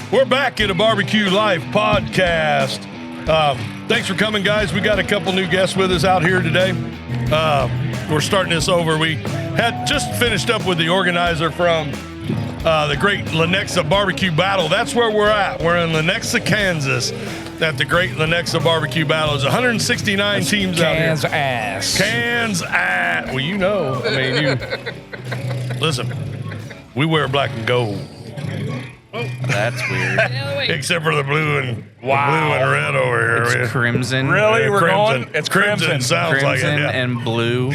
We're back at a Barbecue Life podcast. Thanks for coming, guys. We got a couple new guests with us out here today. We're starting this over. We had just finished up with the organizer from the Great Lenexa BBQ Battle. That's where we're at. We're in Lenexa, Kansas at the Great Lenexa BBQ Battle. There's 169 teams out here. Kansas ass. Well, you know. I mean, you listen. We wear black and gold. That's weird. Except for the blue and blue and red over here. It's crimson. Really? Yeah, We're crimson. going? It's crimson. Sounds like it. Crimson Yeah. and blue.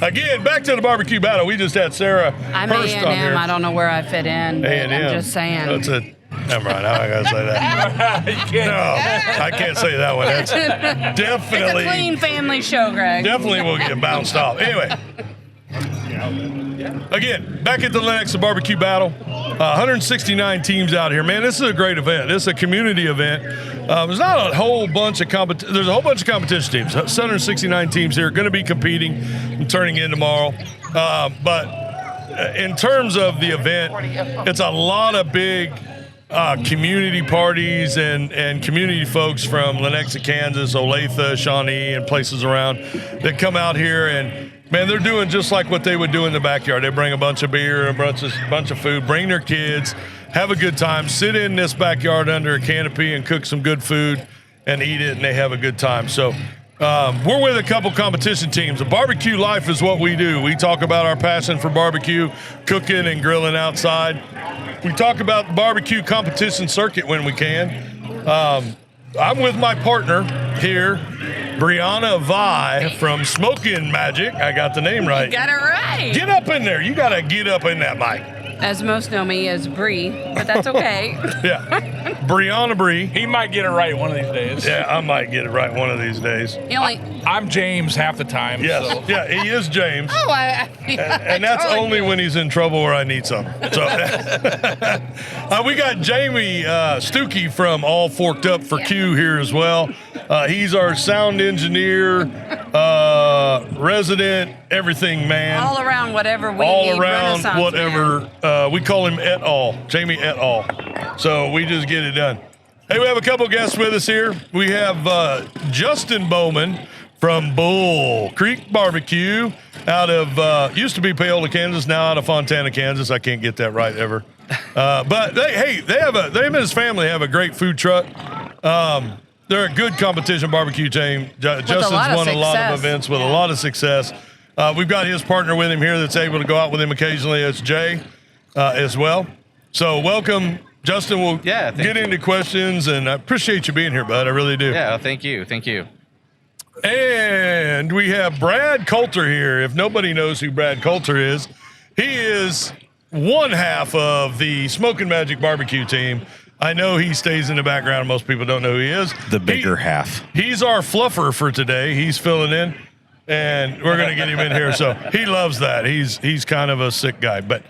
Again, back to the barbecue battle. We just had Sarah I'm Hurst on here. A&M. I don't know where I fit in, but A&M. I'm just saying. That's it. Never mind. How am I going to say that? No, I can't say that one. That's definitely. It's a clean family show, Greg. Definitely will get bounced off. Anyway. Again, back at the Lenexa BBQ Battle, 169 teams out here. Man, this is a great event. This is a community event. There's not a whole bunch of there's a whole bunch of competition teams. 769 teams here going to be competing and turning in tomorrow. But in terms of the event, it's a lot of big community parties and community folks from Lenexa, Kansas, Olathe, Shawnee, and places around that come out here and. Man, they're doing just like what they would do in the backyard. They bring a bunch of beer, a bunch of food, bring their kids, have a good time, sit in this backyard under a canopy and cook some good food and eat it, and they have a good time. So we're with a couple competition teams. The Barbecue Life is what we do. We talk about our passion for barbecue, cooking and grilling outside. We talk about the barbecue competition circuit when we can. I'm with my partner here, Brianna Vi from Smoking Magic. I got the name right. You got it right. Get up in there. You got to get up in that mic. As most know me as Bree, but that's okay. Yeah. Brianna Bree. He might get it right one of these days. Yeah, I might get it right one of these days. I'm James half the time. Yes. So. Yeah, he is James. Oh, and that's only when he's in trouble or I need something. So we got Jamie Stuckey from All Forked Up for Q here as well. He's our sound engineer, resident, everything man. all around whatever we All need. around Renaissance whatever. man. We call him et al. Jamie et al. So we just get it done. Hey, we have a couple guests with us here. We have Justin Bowman from Bull Creek Barbecue out of, used to be Paola, Kansas, now out of Fontana, Kansas. I can't get that right ever. But they him and his family have a great food truck. They're a good competition barbecue team. Justin's won a lot of events with a lot of success. We've got his partner with him here that's able to go out with him occasionally. It's Jay as well. So welcome, Justin. We'll get into questions, and I appreciate you being here, bud. I really do. Yeah, thank you. Thank you. And we have Brad Colter here. If nobody knows who Brad Colter is, he is one half of the Smoking Magic Barbecue team. I know he stays in the background. Most people don't know who he is. The bigger half. He's our fluffer for today. He's filling in, and we're going to get him in here. So he loves that. He's kind of a sick guy. But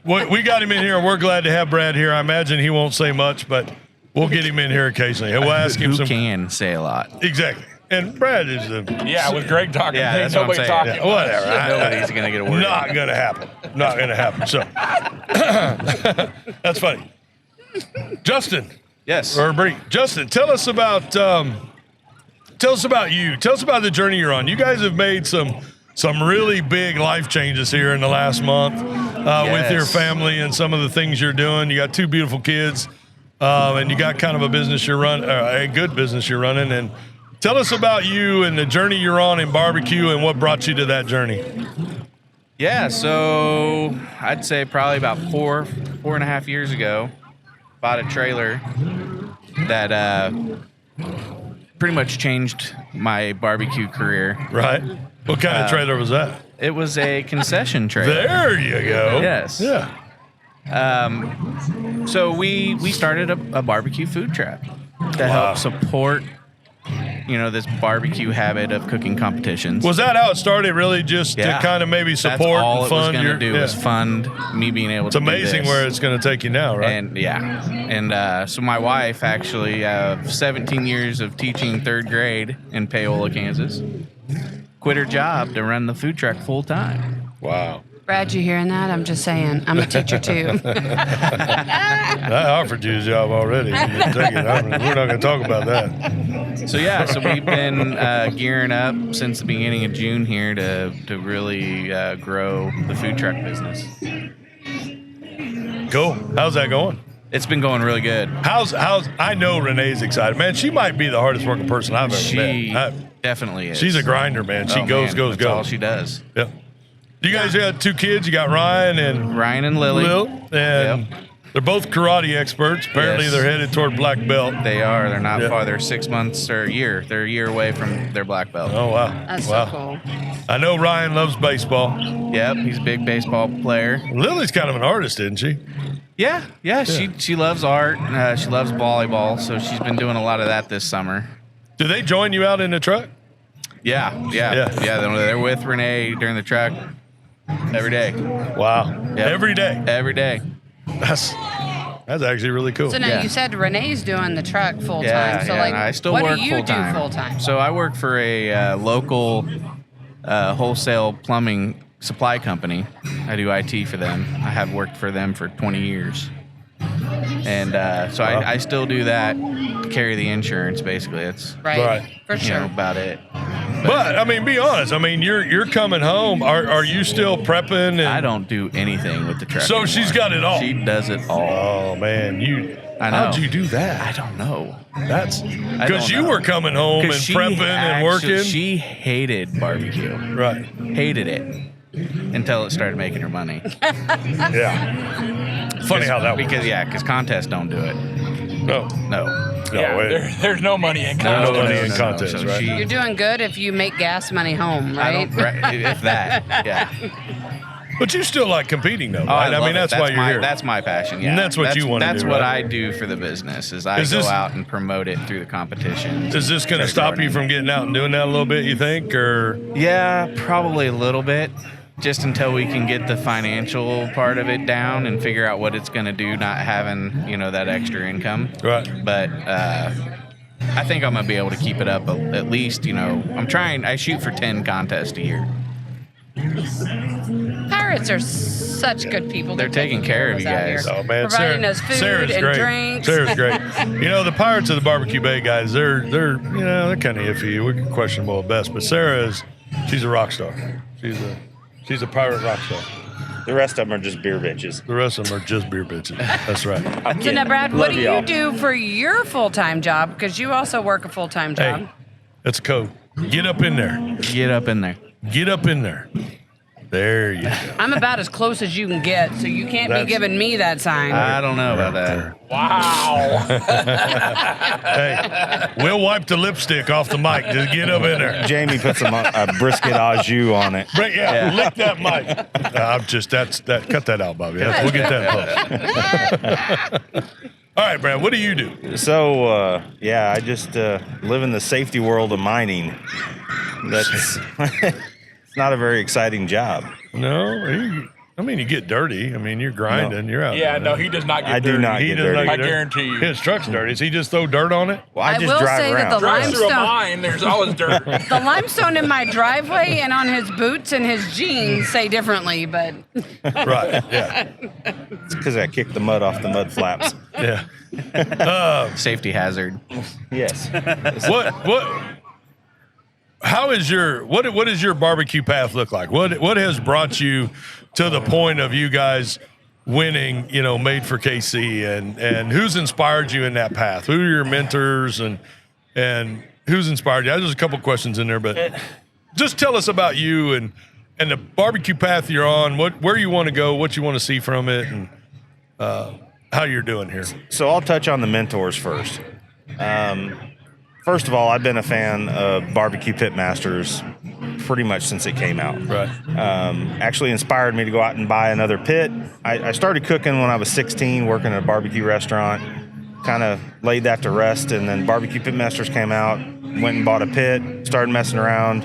we got him in here, and we're glad to have Brad here. I imagine he won't say much, but we'll get him in here occasionally. We'll ask him Who can say a lot. Exactly. And Brad is with Greg talking. Yeah, that's nobody what I'm saying. talking. Yeah, whatever. Nobody's going to get a word. Not going to happen. Not going to happen. So that's funny. Justin. Yes. Or Bree. Justin, tell us about you. Tell us about the journey you're on. You guys have made some really big life changes here in the last month with your family and some of the things you're doing. You got two beautiful kids, and you got kind of a business you're running, a good business you're running. And tell us about you and the journey you're on in barbecue and what brought you to that journey. Yeah, so I'd say probably about four and a half years ago, bought a trailer that pretty much changed my barbecue career. Right. What kind of trailer was that? It was a concession trailer. There you go. Yes. Yeah. So we started a barbecue food truck to help support, this barbecue habit of cooking competitions. Was that how it started? Really, just to kind of maybe support That's all and fund it was going to do was fund me being able It's to do amazing this. where it's going to take you now, right? And so my wife actually, 17 years of teaching third grade in Paola, Kansas, quit her job to run the food truck full time. Wow. Brad, you hearing that? I'm just saying. I'm a teacher too. I offered you a job already. You didn't take it. We're not going to talk about that. So yeah, so we've been gearing up since the beginning of June here to really grow the food truck business. Cool. How's that going? It's been going really good. How's I know Renee's excited, man. She might be the hardest working person I've ever She met. definitely is. She's a grinder, man. She goes. That's all she does. Yep. You guys got 2 kids. You got Ryan and Lily. and they're both karate experts. Apparently, Yes. they're headed toward black belt. They are. They're not Yeah. far. They're 6 months or a year. They're a year away from their black belt. Oh wow, That's wow. so cool. I know Ryan loves baseball. Yep, he's a big baseball player. Lily's kind of an artist, isn't she? Yeah. She loves art. She loves volleyball, so she's been doing a lot of that this summer. Do they join you out in the truck? Yeah. They're with Renee during the truck every day. Wow, Yep. every day. Every day. That's actually really cool. So now Yeah. you said Renee's doing the truck full Yeah, time. So yeah, like, and I still what work do you full time. do full time? So I work for a local wholesale plumbing supply company. I do IT for them. I have worked for them for 20 years. And so I still do that to carry the insurance, basically. That's Right. For sure. about it. But I mean, be honest. I mean, you're coming home. Are you still prepping? And, I don't do anything with the truck So anymore. she's got it all. She does it all. Oh man, I know. how'd you do that? I don't know. That's I because don't you know. were coming home and 'Cause she prepping and working. She hated barbecue. Right. Hated it until it started making her money. Yeah. Funny how that works. Because contests don't do it. No. No. Yeah, wait. there's no money in No contest. money in contest, So right? You're doing good if you make gas money home, I right? don't, right, if that, yeah. But you still like competing, though, Oh, right? I love mean, it. that's why you're my, here. That's my passion. Yeah, And that's what you wanna That's do, what right? I do for the business. Is I Is go this- out and promote it through the competitions. Is this going to stop you from getting out and doing that a little bit? You think, or Yeah, probably a little bit. Just until we can get the financial part of it down and figure out what it's going to do, not having that extra income. right? But I think I'm gonna be able to keep it up at least. I'm trying. I shoot for 10 contests a year. Pirates are such good people. They're taking care of you us out guys. here. Oh man, Providing us food Sarah's and great. drinks. Sarah's great. The Pirates of the Barbecue Bay guys, they're kind of iffy. We're questionable at best, but she's a rock star. She's a pirate rock star. The rest of them are just beer bitches. The rest of them are just beer bitches. That's right. So now, Brad, what Love do y'all. you do for your full-time job? Because you also work a full-time job. Hey, that's a code. Get up in there. Get up in there. Get up in there. There you go. I'm about as close as you can get, so you can't That's- be giving me that sign. I don't know about that. Wow. Hey, we'll wipe the lipstick off the mic. Just get up in there. Jamie put a brisket au jus on it. Lick that mic. I'm just that. Cut that out, Bobby. We'll get that close. All right, Brad. What do you do? So, I just live in the safety world of mining. That's it's not a very exciting job. No, you get dirty. I mean, you're grinding. You're out. Yeah, there. no, he does not get I do dirty. not He get does dirty. not get I dirty. guarantee you. His truck's dirty. Does he just throw dirt on it? Well, I just will drive say that around. Drive through a Limestone. mine, there's always dirt. The limestone in my driveway and on his boots and his jeans say differently, but Right. Yeah. It's because I kicked the mud off the mud flaps. Yeah. Safety hazard. Yes. What? How is what does your barbecue path look like? What has brought you to the point of you guys winning, Made for KC, and who's inspired you in that path? Who are your mentors and who's inspired you? There's a couple questions in there, but just tell us about you and the barbecue path you're on, where you want to go, what you want to see from it, and how you're doing here. So I'll touch on the mentors first. First of all, I've been a fan of Barbecue Pitmasters pretty much since it came out. Right. Actually inspired me to go out and buy another pit. I started cooking when I was 16, working at a barbecue restaurant. Kind of laid that to rest, and then Barbecue Pitmasters came out. Went and bought a pit, started messing around.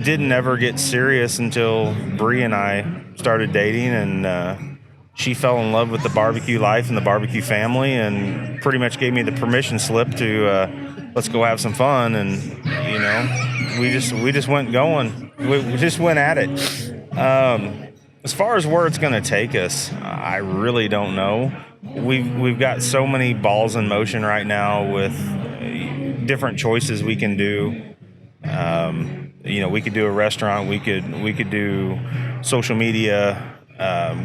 Didn't ever get serious until Bree and I started dating, and she fell in love with the barbecue life and the barbecue family, and pretty much gave me the permission slip to let's go have some fun. And we just went going. We just went at it. As far as where it's going to take us, I really don't know. We've got so many balls in motion right now with different choices we can do. We could do a restaurant. We could do social media.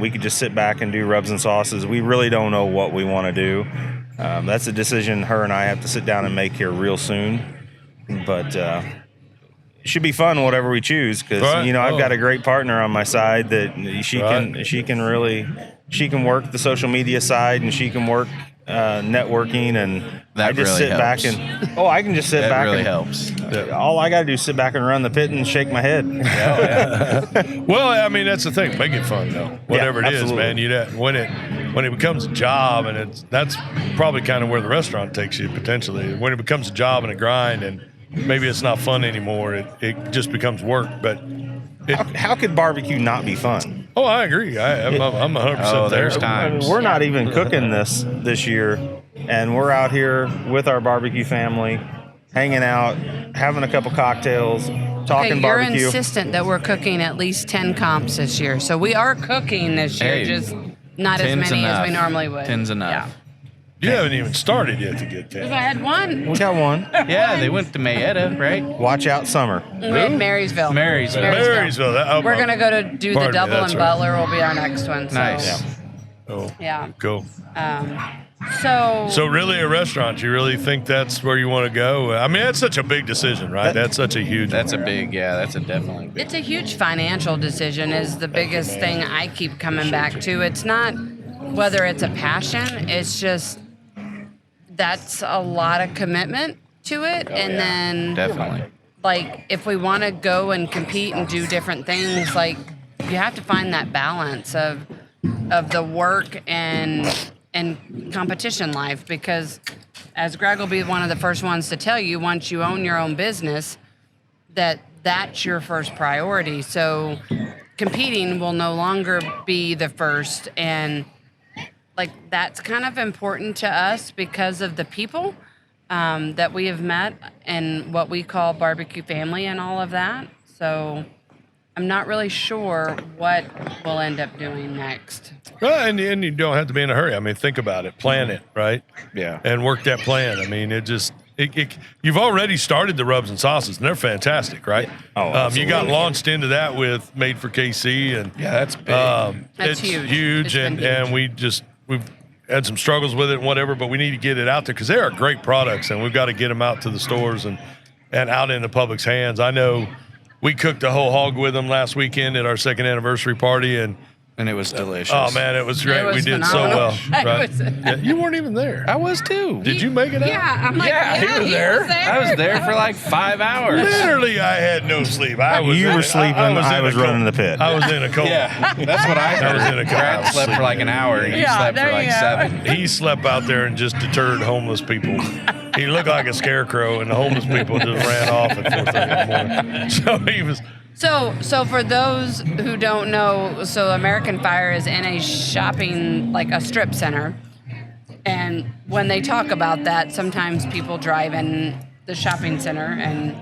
We could just sit back and do rubs and sauces. We really don't know what we want to do. That's a decision her and I have to sit down and make here real soon. But it should be fun, whatever we choose, because I've got a great partner on my side that she can work the social media side, and she can work networking, and That I just really sit helps. back and I can just sit That back. really and, helps. All I got to do is sit back and run the pit and shake my head. Well, I mean, that's the thing. Make it fun, though. Whatever it is, absolutely. man. When it becomes a job, and that's probably kind of where the restaurant takes you potentially. When it becomes a job and a grind, and maybe it's not fun anymore, it just becomes work. But How could barbecue not be fun? oh, I agree. I'm 100% there. There's times. We're not even cooking this year, and we're out here with our barbecue family, hanging out, having a couple cocktails, talking Okay, you're barbecue. insistent that we're cooking at least 10 comps this year. So we are cooking this year, Hey, just not as 10's many as we enough. normally would. 10's enough. You haven't even started yet to get Yeah. I that. had one. We got one. Yeah, they went to Mayetta, right? Watch out, summer. We had Marysville. Marysville. Marysville. We're going to go to do the Pardon me, double, that's and right. Butler will be our next one. So, Nice. Oh, Yeah. cool. So, So really, a restaurant? You really think that's where you want to go? I mean, that's such a big decision, right? That's such a huge. That's a definitely big. it's a huge financial decision is the biggest thing I keep coming back to. It's not whether it's a passion, it's just that's a lot of commitment to it. And then Definitely. like if we want to go and compete and do different things, like you have to find that balance of the work and competition life, because as Greg will be one of the first ones to tell you, once you own your own business, that's your first priority. So competing will no longer be the first, and like that's kind of important to us because of the people that we have met and what we call barbecue family and all of that. So I'm not really sure what we'll end up doing next. Well, and you don't have to be in a hurry. I mean, think about it, plan it, right? Yeah. And work that plan. I mean, you've already started the rubs and sauces, and they're fantastic, right? Oh, you got absolutely. launched into that with Made for KC, and Yeah, that's big. That's it's huge. huge, It's been and huge. we've had some struggles with it and whatever, but we need to get it out there because they are great products, and we've got to get them out to the stores and out in the public's hands. I know we cooked a whole hog with them last weekend at our second anniversary party, and it was delicious. oh man, it was great. It was we did phenomenal. so well. Right? It was- Yeah, you weren't even there. I was too. Did you make it out? Yeah, I'm like, Yeah, he was there. I was there for like 5 hours. Literally, I had no sleep. I was. You in were a- sleeping, I in was a cold- running the pit. I was in a cold. Yeah, that's what I I heard. was in a Brad car. slept for like an hour, and he Yeah, slept for there like you go. 7. He slept out there and just deterred homeless people. He looked like a scarecrow, and the homeless people just ran off at 4:30 in the morning. So he was. So for those who don't know, so American Fire is in a shopping, like a strip center. And when they talk about that, sometimes people drive in the shopping center and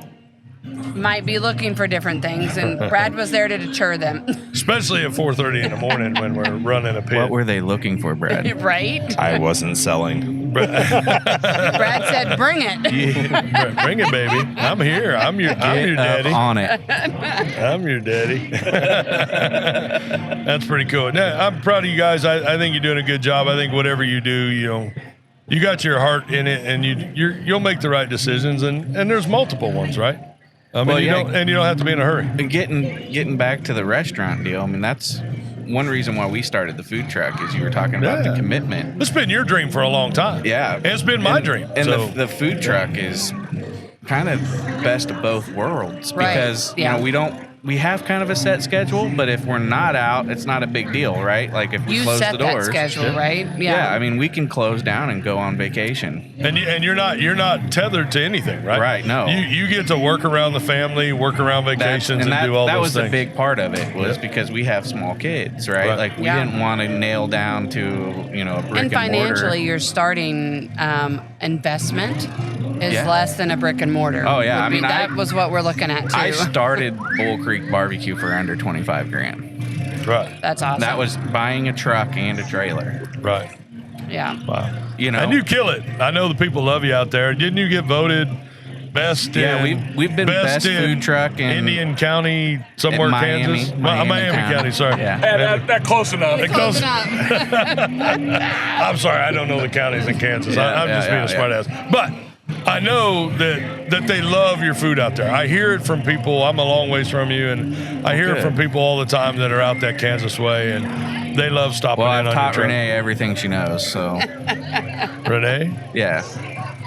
might be looking for different things. And Brad was there to deter them, Especially at 4:30 in the morning when we're running a pit. What were they looking for, Brad? right? I wasn't selling. Brad said, bring it. Bring it, baby. I'm here. I'm your daddy. Up on it. I'm your daddy. That's pretty cool. No, I'm proud of you guys. I think you're doing a good job. I think whatever you do, you got your heart in it, and you'll make the right decisions. And there's multiple ones, right? I mean, Well, you yeah. don't have to be in a hurry. And getting back to the restaurant deal, I mean, that's one reason why we started the food truck is you were talking about Yeah. the commitment. It's been your dream for a long time. Yeah. And it's been my dream. And so. the food truck is kind of best of both worlds Right. because Yeah. we have kind of a set schedule, but if we're not out, it's not a big deal, right? Like if we You close set the that doors. schedule, right? Yeah, I mean, we can close down and go on vacation. And you're not tethered to anything, right? Right, no. You get to work around the family, work around vacations, and do all that those was things. a big part of it was Yeah. because we have small kids, right? Right. Like we Yeah. didn't want to nail down to a brick And and mortar. financially, you're starting investment is Yeah. less than a brick and mortar. Oh, yeah. Would I be- mean, that was what we're looking at too. I started Bull Creek Barbecue for under 25 grand. Right. That's awesome. That was buying a truck and a trailer. Right. yeah. Wow. You know, And you kill it. I know the people love you out there. Didn't you get voted best Yeah, in... we've been best food truck in Indian County, somewhere in Miami, Kansas? Miami County, sorry. Yeah. That close enough. Close. enough. I'm sorry, I don't know the counties in Kansas. I'm just being a smart ass. But I know that they love your food out there. I hear it from people. I'm a long ways from you, and I hear it from people all the time that are out that Kansas way, and they love stopping Well, in I've on your taught truck. Renee everything she knows, so Renee, yeah.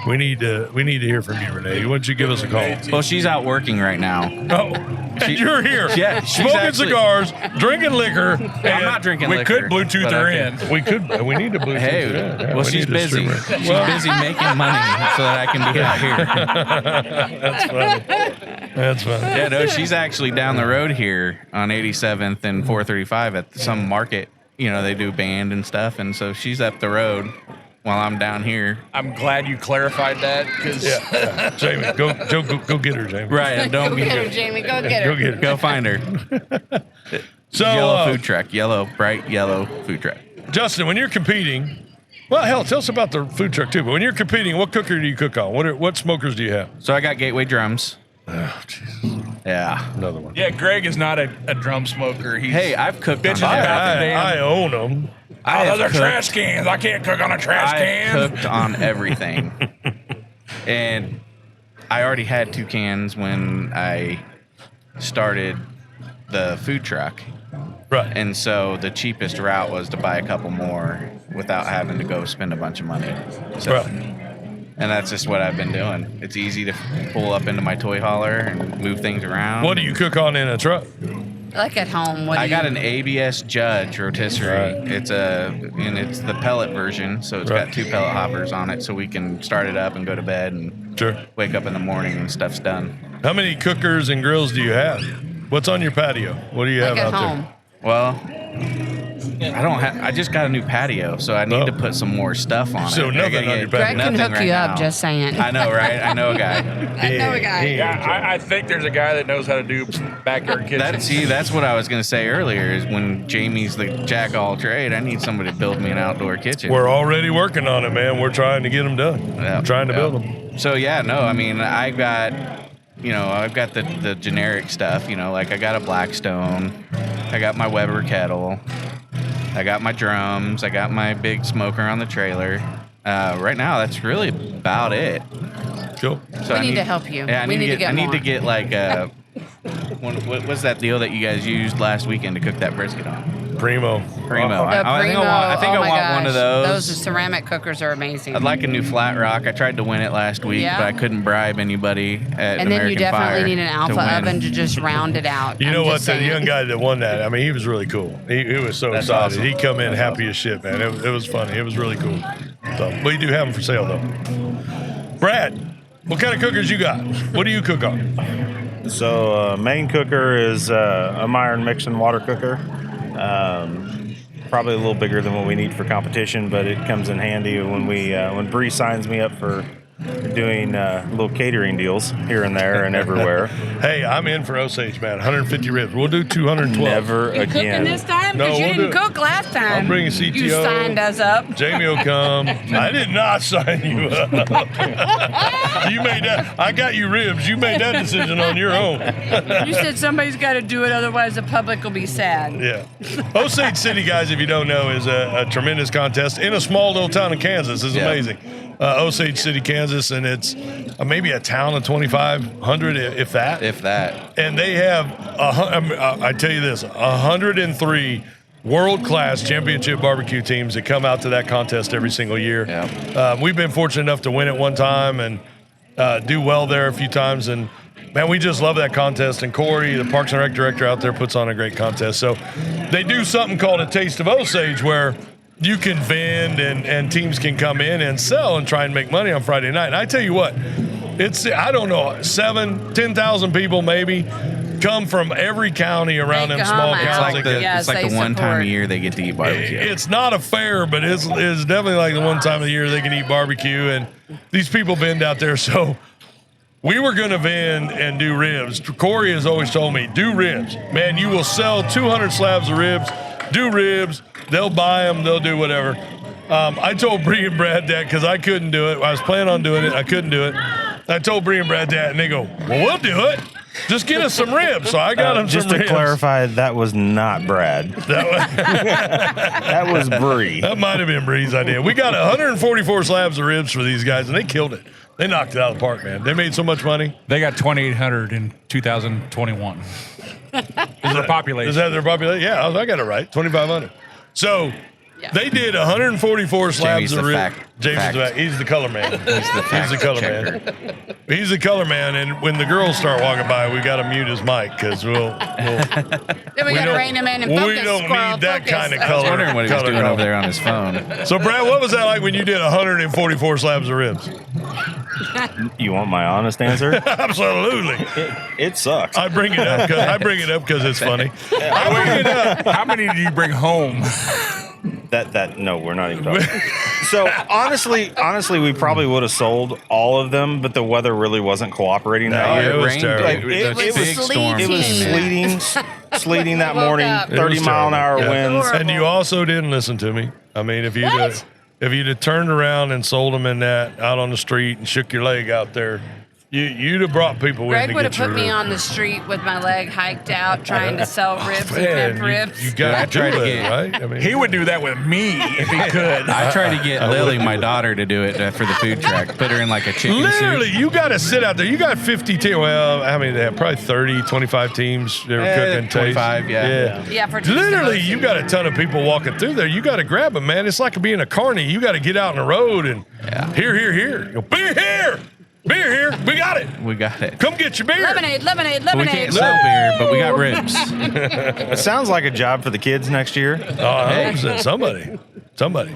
we need to hear from you, Renee. Why don't you give us a call? Well, she's out working right now. Oh, and you're here. Yeah, she's smoking actually- cigars, drinking liquor. I'm not drinking We liquor. could Bluetooth but her I in. can- We could. We need to Bluetooth. Hey, Yeah, well, we she's need to busy. stream her. She's busy making money so that I can be out here. That's funny. That's funny. Yeah, no, she's actually down the road here on 87th and 435 at some market. You know, they do band and stuff, and so she's up the road while I'm down here. I'm glad you clarified that because Yeah. Jamie, go get her, Jamie. Right, Go don't get her, get Jamie. Go get her. Go get her. Go find her. So, Yellow food truck, bright yellow food truck. Justin, when you're competing, well, hell, tell us about the food truck too. But when you're competing, what cooker do you cook on? What smokers do you have? So I got Gateway drums. Oh, Jesus. Yeah. Another one. yeah, Greg is not a drum smoker. He's Hey, I've cooked on Bitches about the damn- I own them. I those are have cooked- trash cans. I can't cook on a trash I can. cooked on everything. And I already had 2 cans when I started the food truck. Right. And so the cheapest route was to buy a couple more without having to go spend a bunch of money. So, Right. and that's just what I've been doing. It's easy to pull up into my toy hauler and move things around. What do you cook on in a truck? Like at home. What I do got you, an ABS Judge rotisserie. Right. It's the pellet version, so it's Right. got 2 pellet hoppers on it, so we can start it up and go to bed and Sure. wake up in the morning and stuff's done. How many cookers and grills do you have? What's on your patio? What do you like have at out home. Well, I just got a new patio, so I need Oh. to put some more stuff on So it. nothing I gotta on your get patio. Greg can nothing hook right you up, now. just saying. I know, right? I know a guy. I know a guy. Yeah, I think there's a guy that knows how to do backyard kitchens. That's what I was gonna say earlier. Is when Jamie's the jack of all trade, I need somebody to build me an outdoor kitchen. We're already working on it, man. We're trying to get them done. Yeah, We're trying to yeah. build them. So yeah, no, I mean, I've got the generic stuff. You know, like I got a Blackstone, I got my Weber kettle, I got my drums, I got my big smoker on the trailer. Right now, that's really about it. Cool. So We I need to help you. Yeah, We need to get I need more. to get like what was that deal that you guys used last weekend to cook that brisket on? Primo. Primo. The I think I oh want my one of gosh. those. Those ceramic cookers are amazing. I'd like a new flat rock. I tried to win it last week, Yeah? but I couldn't bribe anybody at and then American you definitely Fire need an to alpha win. oven to just round it out. You I'm know what? just The saying. young guy that won that, I mean, he was really cool. He was so That's excited. awesome. He come in happy as shit, man. It was funny. It was really cool. So, we do have them for sale, though. Brad, what kind of cookers you got? What do you cook on? So main cooker is a Myron mixing water cooker. Probably a little bigger than what we need for competition, but it comes in handy when Bree signs me up for doing little catering deals here and there and everywhere. Hey, I'm in for Osage, man. 150 ribs. We'll do 212. Never You cooking again. this time? No, Because you we'll didn't do it. cook last time. I'm bringing CTO. You signed us up. Jamie will come. I did not sign you up. You made that. I got you ribs. You made that decision on your own. You said somebody's got to do it, otherwise the public will be sad. Yeah. Osage City, guys, if you don't know, is a tremendous contest in a small little town in Kansas. It's Yeah. amazing. Osage City, Kansas, and it's maybe a town of 2,500, if that. If that. And they have, I tell you this, 103 world-class championship barbecue teams that come out to that contest every single year. Yeah. We've been fortunate enough to win it one time and do well there a few times. And, man, we just love that contest. And Corey, the Parks and Rec director out there, puts on a great contest. So they do something called a Taste of Osage where you can vend and teams can come in and sell and try and make money on Friday night. And I tell you what, it's, I don't know, 10,000 people maybe come from every county around They them come small out. counties. It's like Yes, it's like they the one time a support. year they get to eat barbecue. It's not a fair, but it's definitely like the one time of the year they can eat barbecue. And these people vend out there. So we were going to vend and do ribs. Corey has always told me, do ribs. Man, you will sell 200 slabs of ribs. Do ribs. They'll buy them. They'll do whatever. I told Bree and Brad that because I couldn't do it. I was planning on doing it. I couldn't do it. I told Bree and Brad that, and they go, well, we'll do it. Just get us some ribs. So I got them Just some to ribs. clarify, that was not Brad. That was Bree. That might have been Bree's idea. We got 144 slabs of ribs for these guys, and they killed it. They knocked it out of the park, man. They made so much money. They got 2,800 in 2021. Is their population? Is that their population? Yeah, I got it right. 2,500. So they did 144 slabs of ribs. He's the color man. He's the color man. He's the color man, and when the girls start walking by, we got to mute his mic because we'll Then we got to rein him in and focus. we don't squirrel, need that focus. kind of I was color. wondering what he was color doing code. over there on his phone. So, Brad, what was that like when you did 144 slabs of ribs? You want my honest answer? Absolutely. It sucks. I bring it up because it's funny. I bring it up. How many did you bring home? No, we're not even talking. So honestly, we probably would have sold all of them, but the weather really wasn't cooperating that year. it was rained. terrible. Like, It those was big storms. It was sleeting. sleeting that Woke morning, up. It 30 was mile an hour terrible. Yeah. winds. And you also didn't listen to me. I mean, if you'd have turned around and sold them in that out on the street and shook your leg out there, you'd have brought people in Greg to would get have put your me on the street with my leg hiked out, trying to sell ribs and Man, pimp ribs. you got I to tried do to it, get- right? I mean, He would do that with me if he could. I tried to get Lily, my daughter, to do it for the food truck. Put her in like a chicken literally, suit. you got to sit out there. You got 50 teams. Well, I mean, they had probably 30, 25 teams. They were cooking. 25, taste. yeah. Yeah, for Literally, Tuesday. you got a ton of people walking through there. You got to grab them, man. It's like being a carny. You got to get out on the road and here. You go, beer here. Beer here. We got it. We got it. Come get your beer. Lemonade. We can't sell beer, but we got ribs. It sounds like a job for the kids next year. Oh, 100%. Somebody.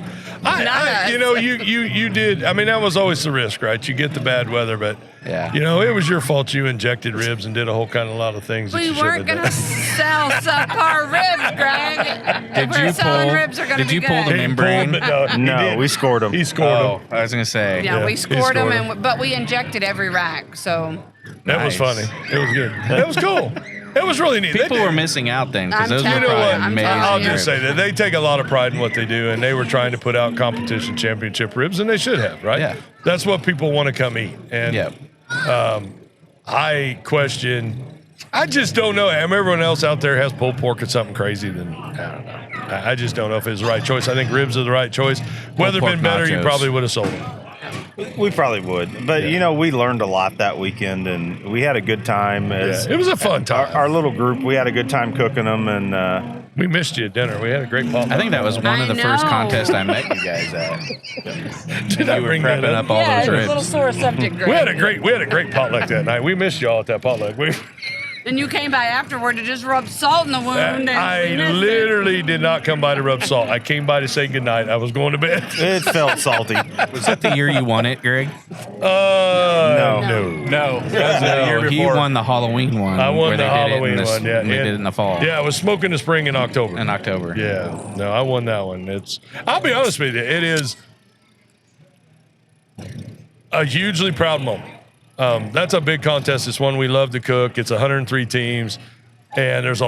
You did. I mean, that was always the risk, right? You get the bad weather, but Yeah. it was your fault. You injected ribs and did a whole kind of lot of things. that We you shouldn't weren't have going to done. sell subpar ribs, Greg. If we're selling ribs, are going to Did be you pull good. the membrane? No, we scored them. He scored Oh, them. I was gonna say. Yeah, Yeah, we he scored them, scored but we injected every rack. So That was Nice. funny. It was good. It was cool. It was really neat. People They were did- missing out then because I'm those were telling You know probably what? I'm amazing. telling I'll you. just say that they take a lot of pride in what they do, and they were trying to put out competition championship ribs, and they should have, right? Yeah. That's what people want to come eat. And Yeah. I question. I just don't know. Everyone else out there has pulled pork or something crazy. Then I don't know. I just don't know if it's the right choice. I think ribs are the right choice. Whether pork been better, you nachos. probably would have sold them. We probably would, but we learned a lot that weekend, and we had a good time. Yeah, it was a fun time. Our little group, we had a good time cooking them, and We missed you at dinner. We had a great potluck. I think that was one of the first know. contests I met you guys at. Did I You were bring that prepping up all yeah, those it's a ribs. little sore subject, Greg. We had a great potluck that night. We missed y'all at that potluck. And you came by afterward to just rub salt in the wound. and I we missed it. literally did not come by to rub salt. I came by to say goodnight. I was going to bed. it felt salty. Was that the year you won it, Greg? No. No, that was the year He before. won the Halloween one. I won where the they did it in Halloween the s- one. Yeah, They did it in the fall. Yeah, I was smoking the spring in October. In October. Yeah, no, I won that one. I'll be honest with you, it is a hugely proud moment. That's a big contest. It's one we love to cook. It's 103 teams, and there's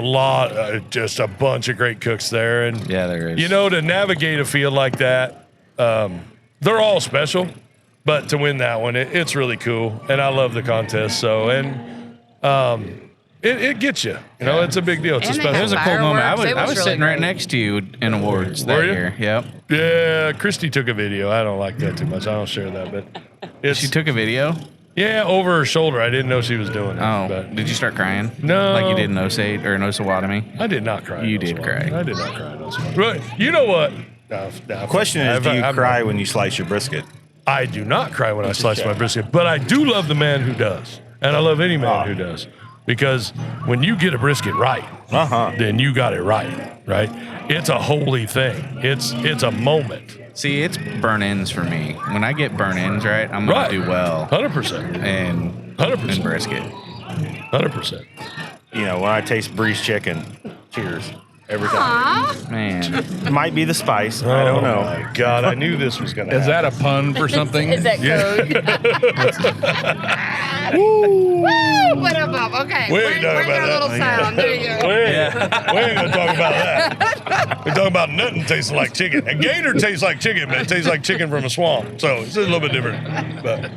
just a bunch of great cooks there. And Yeah, there is. to navigate a field like that, they're all special, but to win that one, it's really cool. And I love the contest. So, it gets you. It's a big deal. It's a And they special. It was a cool moment. I Fireworks, was it was really sitting right great. next to you in awards Were that you? year. Yep. Yeah, Christy took a video. I don't like that too much. I don't share that, but She took a video. over her shoulder. I didn't know she was doing it. Oh, but did you start crying? No. Like you did in Osage or in Osawatomie? I did not cry. You in those did ones. cry. I did not cry. in those ones. But you know what? The question is, do you cry when you slice your brisket? I do not cry when I slice my brisket, but I do love the man who does, and I love any man who does, because when you get a brisket right, then you got it right. It's a holy thing. It's a moment. See, it's burn ins for me. When I get burn ins right, I'm gonna Right. do well 100%. and 100%. and brisket. 100%. you know, when I taste Bree's chicken, cheers every time. Aw. Man. Might be the spice. I don't know. Oh my God, I knew this was going to Is that a pun for something? Is that code? Woo! What up? Okay. We ain't talking Bring about our that. little sound. There you go. We ain't gonna talk about that. We're talking about nothing tasting like chicken. A gator tastes like chicken, but it tastes like chicken from a swamp. So it's a little bit different. But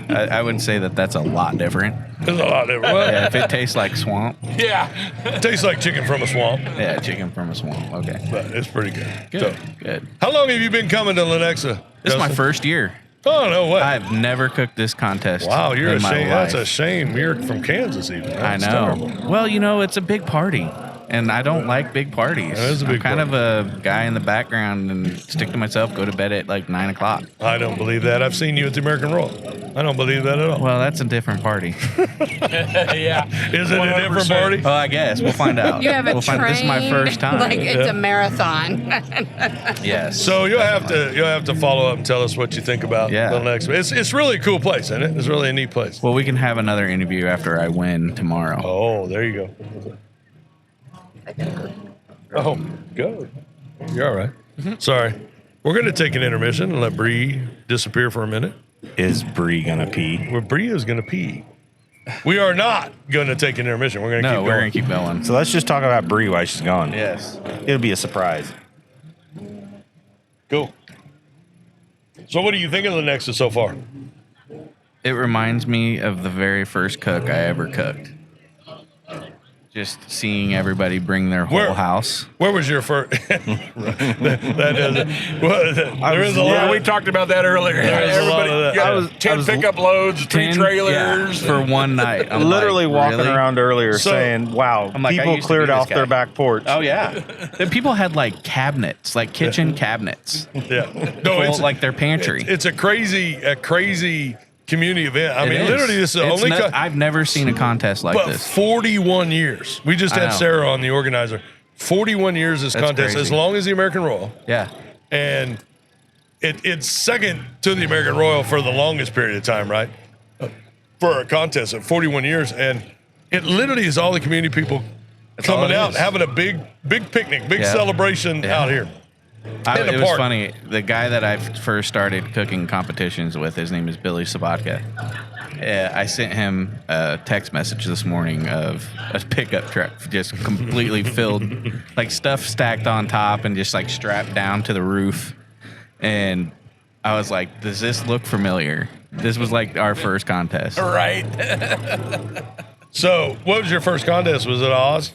I would say that that's a lot different. it's a lot different. Well, Yeah, if it tastes like swamp, Yeah. it tastes like chicken from a swamp, yeah, chicken from a swamp. Okay. but it's pretty good. Good. So, Good. how long have you been coming to Lenexa? This is my Justin? first year. Oh, no way. I've never cooked this contest. Wow, you're in a my shame. life. That's a shame. You're from Kansas, even. I That's know. terrible. Well, you know, it's a big party, and I don't like big parties. It is a I'm big kind party. of a guy in the background and stick to myself, go to bed at like 9 o'clock. I don't believe that. I've seen you at the American Royal. I don't believe that at all. Well, that's a different party. Yeah. Is it a different 100%. party? Well, I guess we'll find out. You haven't we'll find, trained. This is my first time. Like it's a marathon. Yes. So you'll have to follow up and tell us what you think about Yeah. the next. It's really a cool place, isn't it? It's really a neat place. Well, we can have another interview after I win tomorrow. Oh, there you go. Oh, go. You're all right. Sorry. We're going to take an intermission and let Bree disappear for a minute. Is Bree gonna pee? Where Bree is going to pee. We are not going to take an intermission. We're going to No, keep we're going. gonna keep going. So let's just talk about Bree while she's gone. Yes. It'll be a surprise. Cool. So what do you think of Lenexa so far? It reminds me of the very first cook I ever cooked. Just seeing everybody bring their whole Where- house. Where was your first? that doesn't. Well, there is a lot. Yeah, we talked about that earlier. There is a lot of that. You got I was- 10 pickup loads, 3 10 trailers. yeah, for one night. I'm Literally like, walking really? around earlier So- saying, wow, I'm like, I people used to cleared be this off their guy. back porch. Oh yeah. The people had like cabinets, like kitchen cabinets, Yeah. No, full, it's like their pantry. It's a crazy community event. I It mean, is. literally, this is the It's only. I've never seen a contest like but this. 41 years. We just I had know. Sarah on, the organizer. 41 years this That's contest, crazy. as long as the American Royal, Yeah. and it's second to the American Royal for the longest period of time, right? For a contest at 41 years, and it literally is all the community people all coming it out, is. having a big picnic, big Yeah. celebration Yeah. out here. In the It was park. funny. The guy that I first started cooking competitions with, his name is Billy Sabatka. I sent him a text message this morning of a pickup truck just completely filled, like stuff stacked on top and just like strapped down to the roof. And I was like, does this look familiar? This was like our first contest. Right. So, what was your first contest? Was it Oz?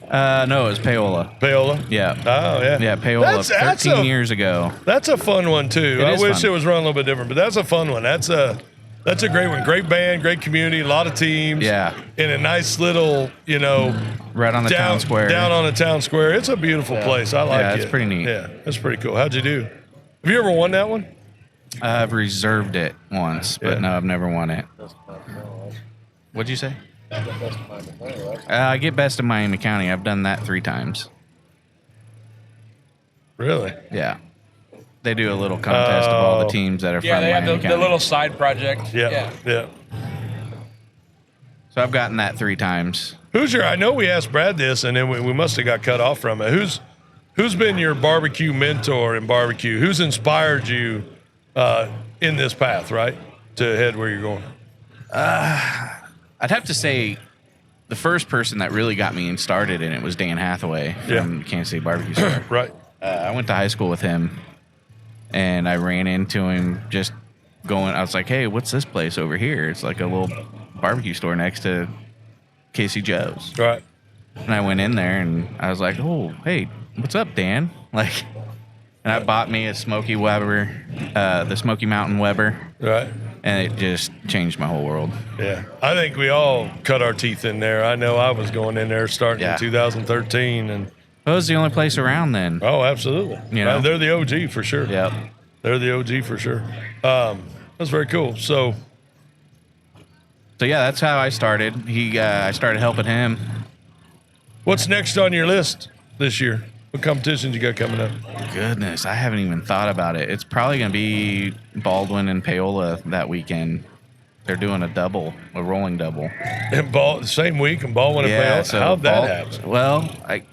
No, it was Paola. Paola? Yeah. Oh, yeah. Yeah, Paola, 13 years ago. That's a fun one too. It I is wish fun. it was run a little bit different, but that's a fun one. That's a great one. Great band, great community, a lot of teams. Yeah. In a nice little, Right on the town square. Down on the town square. It's a beautiful place. I like it. Yeah, it's pretty neat. Yeah, it's pretty cool. How'd you do? Have you ever won that one? I've reserved it once, but Yeah. no, I've never won it. What'd you say? I get best of Miami County. I've done that 3 times. Really? Yeah. They do a little contest of all the teams that are Yeah, from they have Miami the County. little side project. Yeah. Yeah. So I've gotten that 3 times. I know we asked Brad this, and then we must have got cut off from it. Who's been your barbecue mentor in barbecue? Who's inspired you in this path, right, to head where you're going? I'd have to say the first person that really got me and started in it was Dan Hathaway from Kansas City Barbecue Store. Right. I went to high school with him, and I ran into him just going. I was like, "Hey, what's this place over here?" It's like a little barbecue store next to Casey Joe's. Right. And I went in there, and I was like, "Oh, hey, what's up, Dan?" Like, and I bought me a Smoky Weber, the Smoky Mountain Weber, Right. and it just changed my whole world. Yeah. I think we all cut our teeth in there. I know I was going in there starting Yeah. in 2013, and It was the only place around then. oh, absolutely. You know? They're the OG for sure. Yep. They're the OG for sure. That's very cool. So, So yeah, that's how I started. I started helping him. what's next on your list this year? What competitions you got coming up? Goodness, I haven't even thought about it. It's probably gonna be Baldwin and Paola that weekend. they're doing a rolling double. And same week in Bowman and Paola. So How'd that happen? Well,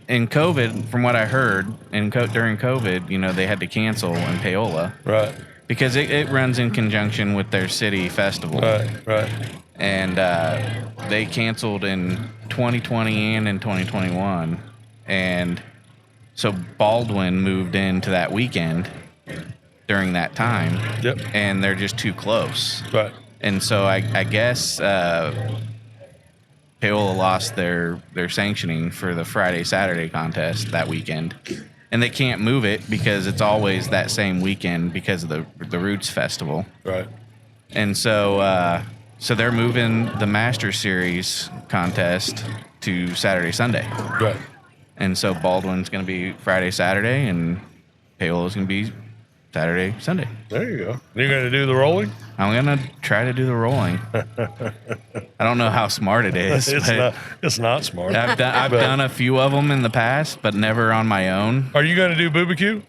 in COVID, from what I heard, during COVID, they had to cancel in Paola. Right. Because it runs in conjunction with their city festival. Right. And they canceled in 2020 and in 2021. And so Baldwin moved into that weekend during that time. Yep. And they're just too close. Right. And so I guess Paola lost their sanctioning for the Friday-Saturday contest that weekend. And they can't move it because it's always that same weekend because of the Roots Festival. Right. And so they're moving the Master Series contest to Saturday, Sunday. Right. And so Baldwin's going to be Friday, Saturday, and Paola's going to be Saturday, Sunday. There you go. You're going to do the rolling? I'm going to try to do the rolling. I don't know how smart it is. It's not smart. I've done a few of them in the past, but never on my own. Are you going to do BBQ?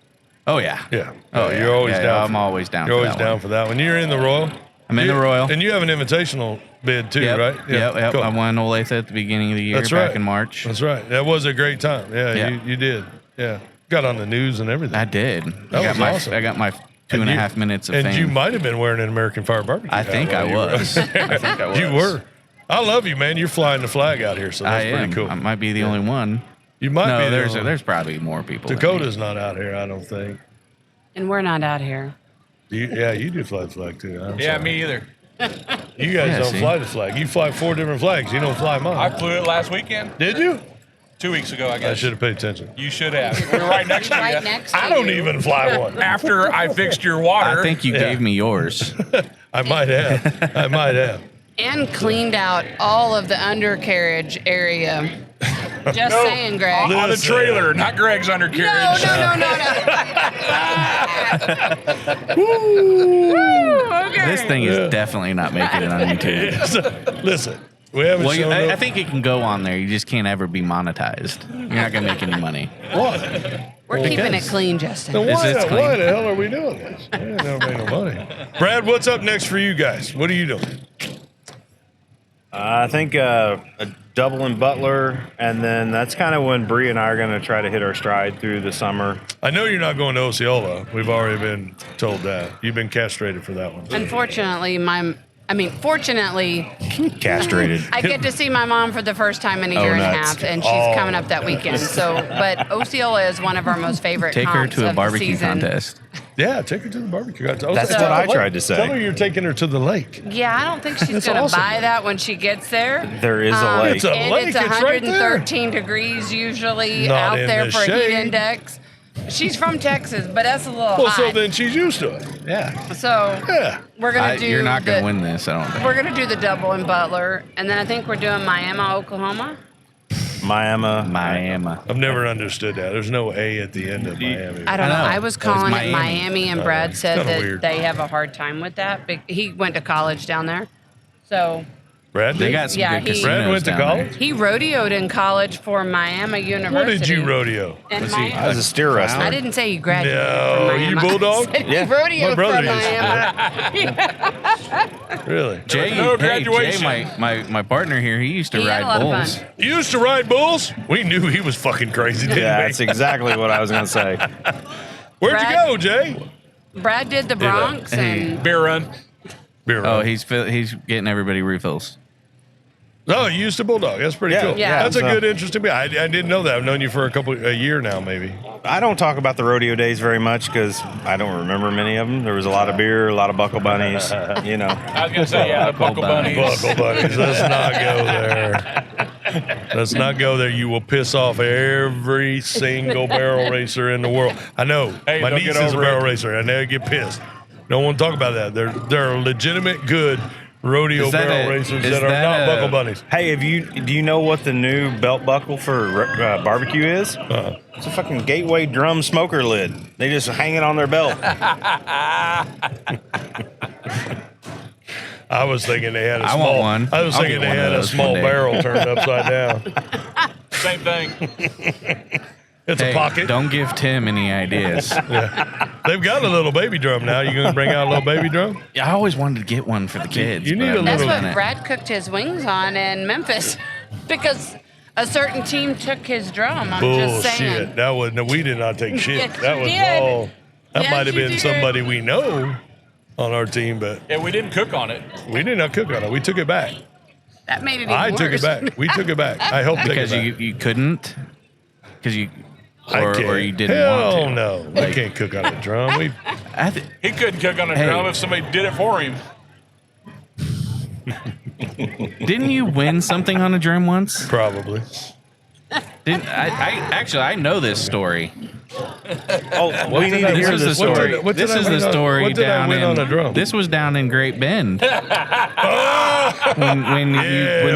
Oh, yeah. Yeah. Oh, You're always down. I'm always down You're for always that down one. for that one. You're in the Royal? I'm in the Royal. And you have an invitational bid too, Yep. right? Yep. Cool. I won Olathe at the beginning of the year That's right. back in March. That's right. That was a great time. Yeah, Yeah. You did. Yeah. Got on the news and everything. I did. That was awesome. I got my 2.5 minutes of and fame. you might have been wearing an American Fire Barbecue. I think I was. I think I was. You were. I love you, man. You're flying the flag out here, so that's I am. pretty cool. I might be the only one. You might No, be. there's probably more people. than me. Dakota's not out here, I don't think. And we're not out here. You do fly the flag too. I'm Yeah, sorry. me either. You guys Yeah, don't see? fly the flag. You fly 4 different flags. You don't fly mine. I flew it last weekend. Did you? 2 weeks ago, I guess. I should have paid attention. You should have. We were right next to Right you. next to I don't you. even fly one. After I fixed your water. I think you gave me yours. I might have. And cleaned out all of the undercarriage area. Just saying, Greg. on the Listen. trailer, not Greg's No, undercarriage. no. Okay. This thing is definitely not making it on YouTube. Listen, we haven't Well, shown I up. think it can go on there. You just can't ever be monetized. You're not gonna make any money. What? We're keeping it because- clean, Justin. Then Is why, this clean? why the hell are we doing this? We ain't never made no money. Brad, what's up next for you guys? What are you doing? I think a double in Butler, and then that's kind of when Bree and I are going to try to hit our stride through the summer. I know you're not going to Osceola. We've already been told that. You've been castrated for that one. Unfortunately, fortunately, Castrated. I get to see my mom for the first time in a year and a nuts. half, and she's coming up that weekend. So, but Osceola is one of our most favorite Take her comps to a of the barbecue season. contest. Yeah, take her to the barbecue. That's what I tried to say. Tell her you're taking her to the lake. Yeah, I don't think she's That's going to awesome. buy that when she gets there. There is a lake. It's a And lake. it's It's right there. 113 degrees usually Not out in there the for a shade. heat index. She's from Texas, but that's a little Well, so hot. then she's used to it. Yeah. So Yeah. we're gonna do. You're not gonna the- win this, I don't think. We're gonna do the double in Butler, and then I think we're doing Miami, Oklahoma. Miami. I've never understood that. There's no A at the end of Miami. I don't know. know. I was It's calling it Miami. Miami, and Brad said kinda that weird. they have a hard time with that. He went to college down there, so Brad, They did? got some Yeah, good he- casinos Brad went to down college? there. he rodeoed in college for Miami University. What did you rodeo? In Was he- Miami. I was a steer wrestler. I didn't say you graduated No, from Miami. you bulldog? I said Yeah. he rodeoed My brother from is. Miami. Really? Jay, No hey, graduation. Jay, my partner here, he used to He had a ride lot of bulls. fun. You used to ride bulls? We knew he was fucking crazy, didn't Yeah, we? that's exactly what I was going to say. Where'd Brad- you go, Jay? Brad did the Bronx, and Beer run. Beer Oh, run. he's getting everybody refills. Oh, you used to bulldog. That's pretty Yeah, cool. yeah. That's a So- good, interesting. I didn't know that. I've known you for a year now, maybe. I don't talk about the rodeo days very much because I don't remember many of them. There was a lot of beer, a lot of buckle bunnies, you know. I was going to say, yeah, the buckle bunnies. Buckle buddies. Let's not go there. Let's not go there. You will piss off every single barrel racer in the world. I know. Hey, My don't niece get is a over barrel it. racer, and they get pissed. Don't want to talk about that. There are legitimate good rodeo Is that barrel a- racers is that are that not a- buckle bunnies. Hey, do you know what the new belt buckle for barbecue is? Uh-huh. It's a fucking Gateway drum smoker lid. They just hang it on their belt. I was thinking they had a I small want one. I was I'll thinking get they one of had a those small one day. barrel turned upside down. Same thing. It's a pocket. Don't give Tim any ideas. They've got a little baby drum now. You going to bring out a little baby drum? I always wanted to get one for the kids. You need but a That's little- what Brad cooked his wings on in Memphis because a certain team took his drum. I'm just saying. Bullshit. That was we did not take shit. Yes, That you was did. all. That Yes, might have you been did. somebody we know on our team, but Yeah, we didn't cook on it. we did not cook on it. We took it back. That made it even I worse. took it back. We took it back. I helped take because it back. you couldn't? Because you. I Or can't. you didn't Hell want to? no. We can't cook on a drum. We He couldn't cook on a Hey. drum if somebody did it for him. Didn't you win something on a drum once? probably. Didn't I know this story. Oh, we need to This hear is the this What story. did- what did This I is win the on- story what did I down win in. on a drum? This was down in Great Bend. when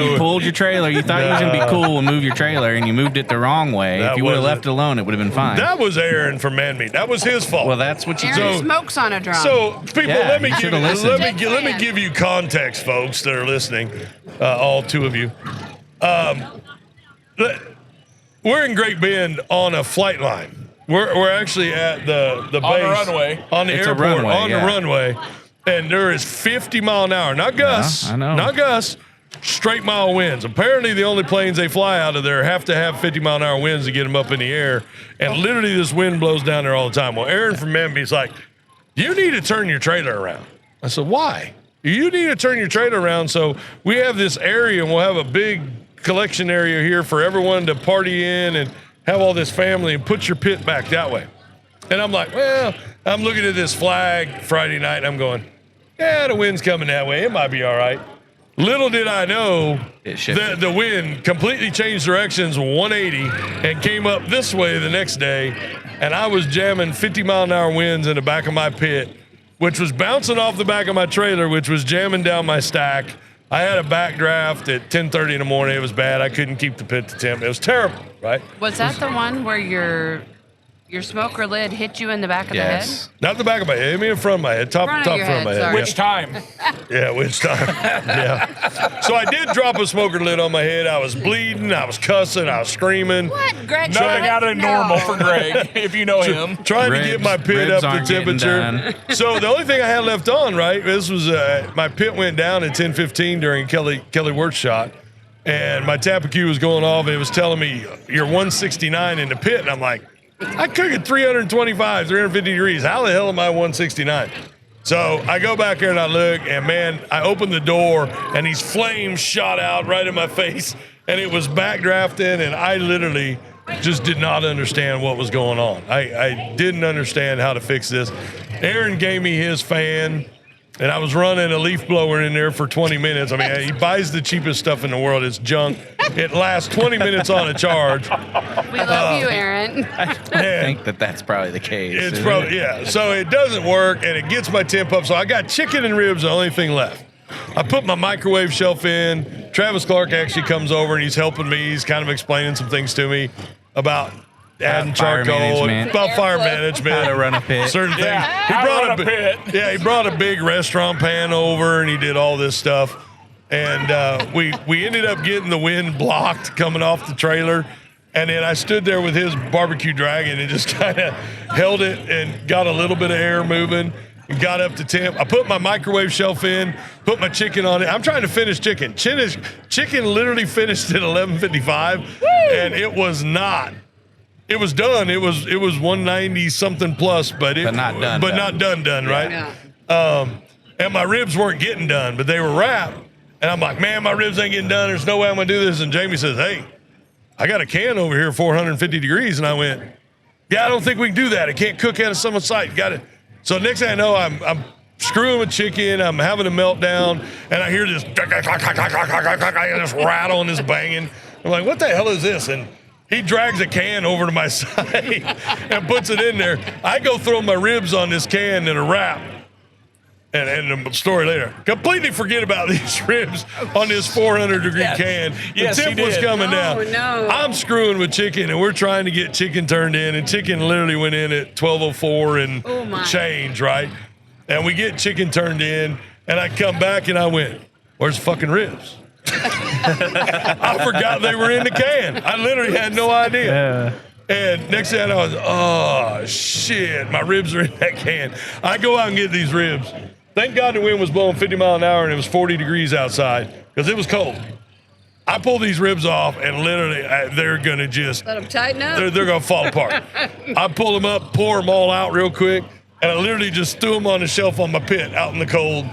you pulled your trailer, you thought you was gonna be cool and move your trailer, and you moved it the wrong way. That If you would have wasn't- left it alone, it would have been fine. That was Aaron from Man Meat. That was his fault. Well, that's what you Aaron do. smokes on a drum. So, people, Yeah, let me you give should've you, listened. let me give you context, folks that are listening, all two of you. We're in Great Bend on a flight line. We're actually at the base On the runway. on the It's a airport runway, on yeah. the runway, and there is 50 mile an hour, not Gus, I know. not Gus, straight mile winds. Apparently, the only planes they fly out of there have to have 50 mile an hour winds to get them up in the air, and literally this wind blows down there all the time. Well, Aaron from Memphis like, you need to turn your trailer around. I said, why? You need to turn your trailer around. So we have this area, and we'll have a big collection area here for everyone to party in and have all this family, and put your pit back that way. And I'm like, well, I'm looking at this flag Friday night, and I'm going, yeah, the wind's coming that way. It might be all right. Little did I know It shifted. that the wind completely changed directions 180 and came up this way the next day. And I was jamming 50 mile an hour winds in the back of my pit, which was bouncing off the back of my trailer, which was jamming down my stack. I had a backdraft at 10:30 in the morning. It was bad. I couldn't keep the pit to temp. It was terrible, right? Was that the one where your smoker lid hit you in the back of Yes. Not the back of my head. I mean, in front of my head. Top Front of front your of my head, head. sorry. Yeah. Which time? Yeah, which time? Yeah. So I did drop a smoker lid on my head. I was bleeding. I was cussing. I was screaming. What, Greg? Nothing out of normal for Greg, if you know him. Trying to get my pit Ribs up to aren't getting temperature. done. So the only thing I had left on, right, this was my pit went down at 10:15 during Kelly Wirt's shot. And my Tappacue was going off, and it was telling me, you're 169 in the pit. And I'm like, I cook at 325, 350 degrees. How the hell am I 169? So I go back there and I look, and man, I open the door, and these flames shot out right in my face, and it was backdrafting, and I literally just did not understand what was going on. I didn't understand how to fix this. Aaron gave me his fan, and I was running a leaf blower in there for 20 minutes. I mean, he buys the cheapest stuff in the world. It's junk. It lasts 20 minutes on a charge. We love you, Aaron. I think that's probably the case. It's isn't probably, it? yeah. So it doesn't work, and it gets my temp up. So I got chicken and ribs, the only thing left. I put my microwave shelf in. Travis Clark actually comes over, and he's helping me. He's kind of explaining some things to me about adding fire charcoal, and management. about fire management, How to run a pit. certain things. Yeah, He how to brought run a pit. Yeah, he brought a big restaurant pan over, and he did all this stuff. And we ended up getting the wind blocked coming off the trailer. And then I stood there with his barbecue dragon and just kind of held it and got a little bit of air moving and got up to temp. I put my microwave shelf in, put my chicken on it. I'm trying to finish chicken. Chicken literally finished at 11:55, and it was not. It was done. It was 190 something plus, but not done. not done, right? Yeah. And my ribs weren't getting done, but they were wrapped. And I'm like, man, my ribs ain't getting done. There's no way I'm gonna do this. And Jamie says, hey, I got a can over here, 450 degrees. And I went, yeah, I don't think we can do that. It can't cook out of someone's site. Got it. So next thing I know, I'm screwing with chicken. I'm having a meltdown, and I hear this rattle and this banging. I'm like, what the hell is this? And he drags a can over to my side and puts it in there. I go throw my ribs on this can in a wrap. And the story later. Completely forget about these ribs on this 400-degree can. The Yes, temp he was did. coming Oh, down. no. I'm screwing with chicken, and we're trying to get chicken turned in, and chicken literally went in at 12:04 and Oh, my. change, right? And we get chicken turned in, and I come back, and I went, where's the fucking ribs? I forgot they were in the can. I literally had no idea. And next thing I know, I was, oh, shit, my ribs are in that can. I go out and get these ribs. Thank God the wind was blowing 50 miles an hour and it was 40 degrees outside because it was cold. I pull these ribs off and literally they're going to just... Let them tighten up. They're going to fall apart. I pull them up, pour them all out real quick, and I literally just threw them on the shelf on my pit out in the cold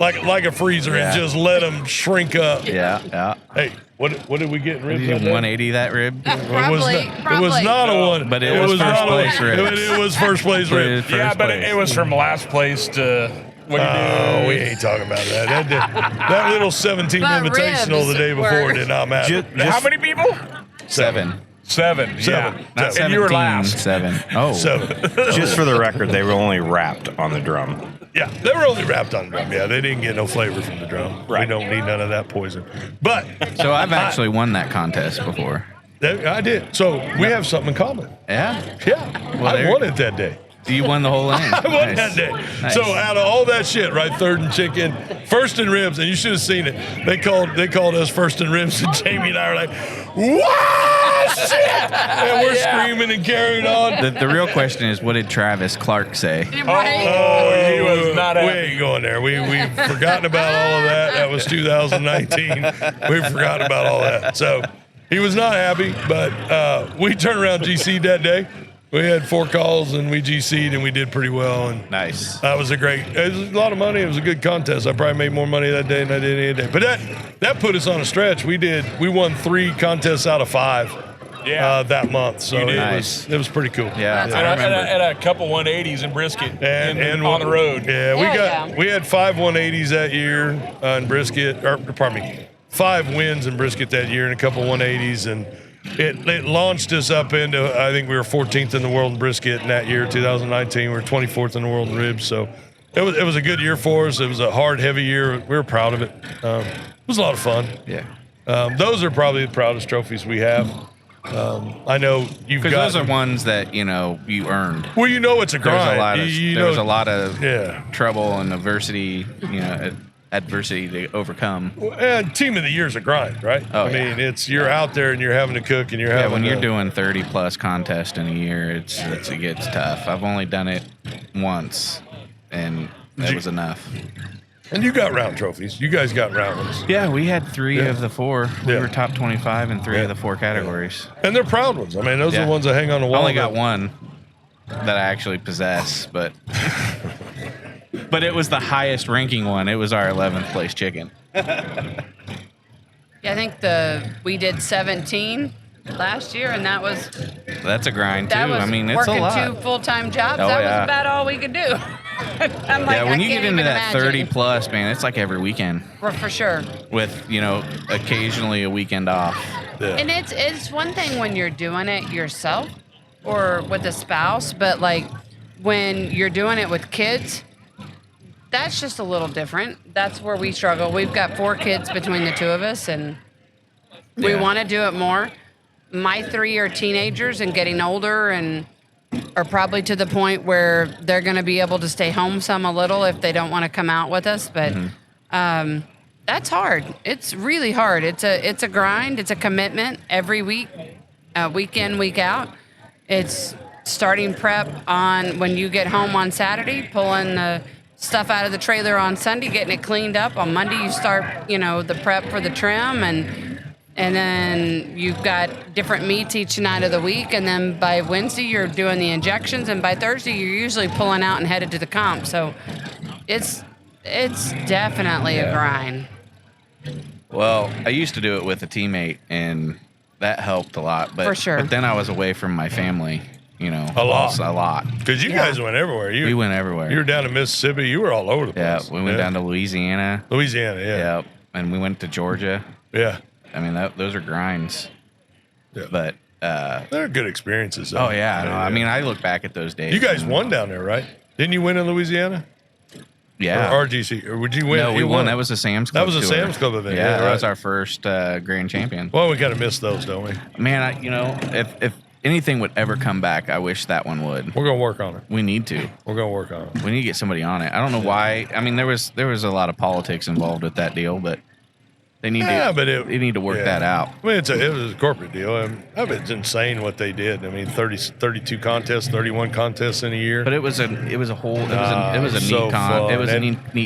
like a freezer and just let them shrink up. Yeah. Hey, what did we get in ribs? Did you 180 that rib? It was not a one. But it was first place rib. It was first place rib. Yeah, but it was from last place to what you do. We ain't talking about that. That little 17 But Invitational the day before were- did not matter. How many people? Seven. Seven. Seven. Yeah. Seven. And you were last. 7. Oh. So, Just for the record, they were only wrapped on the drum. yeah, they were only wrapped on the drum. Yeah, they didn't get no flavor from the drum. We don't need none of that poison. But So I've actually won that contest before. I did. So we have something in common. Yeah. Yeah, Well, I there- won it that day. You won the whole thing. I won Nice. that day. Nice. So out of all that shit, right, third and chicken, first and ribs, and you should have seen it. They called us first and ribs, and Jamie and I were like, "What shit?" And we're screaming and carrying on. The real question is, what did Travis Clark say? Right? He was not We happy. ain't going there. We've forgotten about all of that. That was 2019. We've forgotten about all that. So he was not happy, but we turned around GC'd that day. We had 4 calls and we GC'd and we did pretty well. And Nice. that was it was a lot of money. It was a good contest. I probably made more money that day than I did any day. But that put us on a stretch. We won 3 contests out of 5 that month. So it was pretty cool. Yeah. And I remember. and a couple 180s in Brisket And on the road. Yeah, Yeah, we had 5 180s that year in Brisket, or pardon me, 5 wins in Brisket that year and a couple 180s, and it launched us up into, I think we were 14th in the world in Brisket in that year, 2019. We were 24th in the world in ribs, so it was a good year for us. It was a hard, heavy year. We were proud of it. It was a lot of fun. Yeah. Those are probably the proudest trophies we have. I know you've got. Because those are ones that, you earned. Well, it's a grind. There was a lot of Yeah. trouble and adversity, adversity to overcome. And team of the year's a grind, right? Oh, I mean, yeah. you're out there and you're having to cook and you're Yeah, having when to, you're doing 30 plus contests in a year, it gets tough. I've only done it once, and that was enough. And you got round trophies. You guys got round ones. Yeah, we had 3 of the 4. We Yeah. were top 25 in 3 of the 4 categories. And they're proud ones. I mean, those are Yeah. the ones that hang on the I wall. only got one that I actually possess, but but it was the highest ranking one. It was our 11th place chicken. Yeah, I think we did 17 last year, and that was That's a grind too. that was I mean, it's working a lot. 2 full-time jobs. Oh, that yeah. was about all we could do. I'm like, Yeah, when I you can't get into even that imagine. 30 plus, man, it's like every weekend For sure. with, occasionally a weekend off. And it's one thing when you're doing it yourself or with a spouse, but like when you're doing it with kids, that's just a little different. That's where we struggle. We've got 4 kids between the 2 of us, and we Yeah. want to do it more. My 3 are teenagers and getting older and are probably to the point where they're going to be able to stay home a little if they don't want to come out with us. But that's hard. It's really hard. It's a grind. It's a commitment every week, week in, week out. It's starting prep on when you get home on Saturday, pulling the stuff out of the trailer on Sunday, getting it cleaned up. On Monday, you start, the prep for the trim, and then you've got different meats each night of the week. And then by Wednesday, you're doing the injections, and by Thursday, you're usually pulling out and headed to the comp. So it's definitely a grind. Well, I used to do it with a teammate, and that helped a lot. But, For sure. But then I was away from my family, A lot. A lot. Because you guys went everywhere. We went everywhere. You were down in Mississippi. You were all over the Yeah, place. we went down to Louisiana. Louisiana. Yeah. Yeah, and we went to Georgia. Yeah. I mean, those are grinds. Yeah. But, They're good experiences. Though. oh, yeah. No, I mean, I look back at those days. You guys and- won down there, right? Didn't you win in Louisiana? Yeah. Or RGC? Or would you win? No, we You won. That was a Sam's Club That was a tour. Sam's Club event. Yeah, Yeah, that was right. our first grand champion. Well, we kind of missed those, don't we? Man, if anything would ever come back, I wish that one would. We're gonna work on it. We need to. We're gonna work on it. We need to get somebody on it. I don't know why. I mean, there was a lot of politics involved with that deal, but They need Yeah, to. but they need to work that out. I mean, it was a corporate deal. I mean, it's insane what they did. I mean, 32 contests, 31 contests in a year. But it was a neat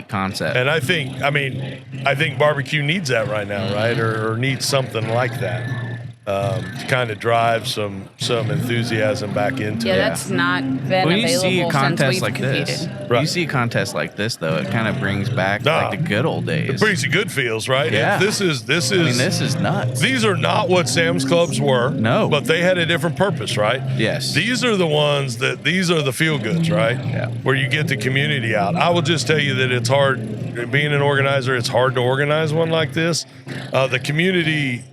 concept. And I think barbecue needs that right now, right? Or needs something like that. To kind of drive some enthusiasm back into it. That's not been when you see a available contest since we've like competed. this, Right. you see a contest like this though, it kind of brings back like the good old days. It brings you good feels, right? Yeah. This is. I mean, this is nuts. These are not what Sam's Clubs were. No. But they had a different purpose, right? Yes. These are the ones these are the feel goods, right? Yeah. Where you get the community out. I will just tell you that it's hard, being an organizer, it's hard to organize one like this. The community,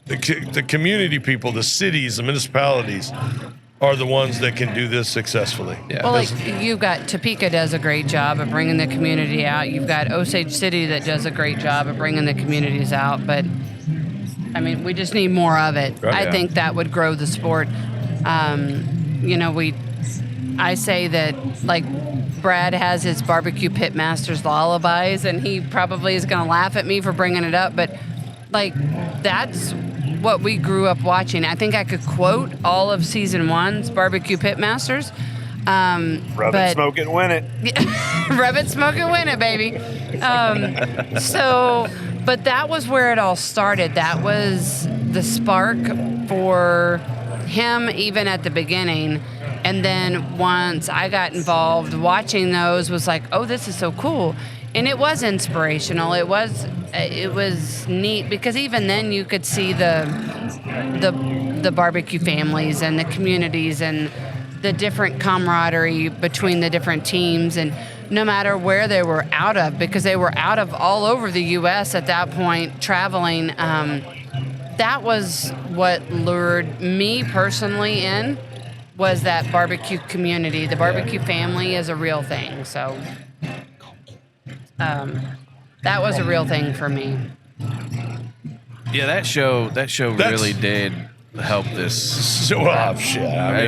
the community people, the cities, the municipalities are the ones that can do this successfully. Yeah. Well, like you've got Topeka does a great job of bringing the community out. You've got Osage City that does a great job of bringing the communities out. But I mean, we just need more of it. Right. I think that would grow the sport. I say that like Brad has his barbecue pitmasters lullabies, and he probably is going to laugh at me for bringing it up, but like that's what we grew up watching. I think I could quote all of season 1's barbecue pitmasters. Rub it, smoke it, win it. Rub it, smoke it, win it, baby. But that was where it all started. That was the spark for him even at the beginning. And then once I got involved, watching those was like, oh, this is so cool. And it was inspirational. It was neat because even then you could see the barbecue families and the communities and the different camaraderie between the different teams, and no matter where they were out of, because they were out of all over the U.S. at that point, traveling. That was what lured me personally in, was that barbecue community. The barbecue family is a real thing. So that was a real thing for me. Yeah, that show really did help this. Shit. I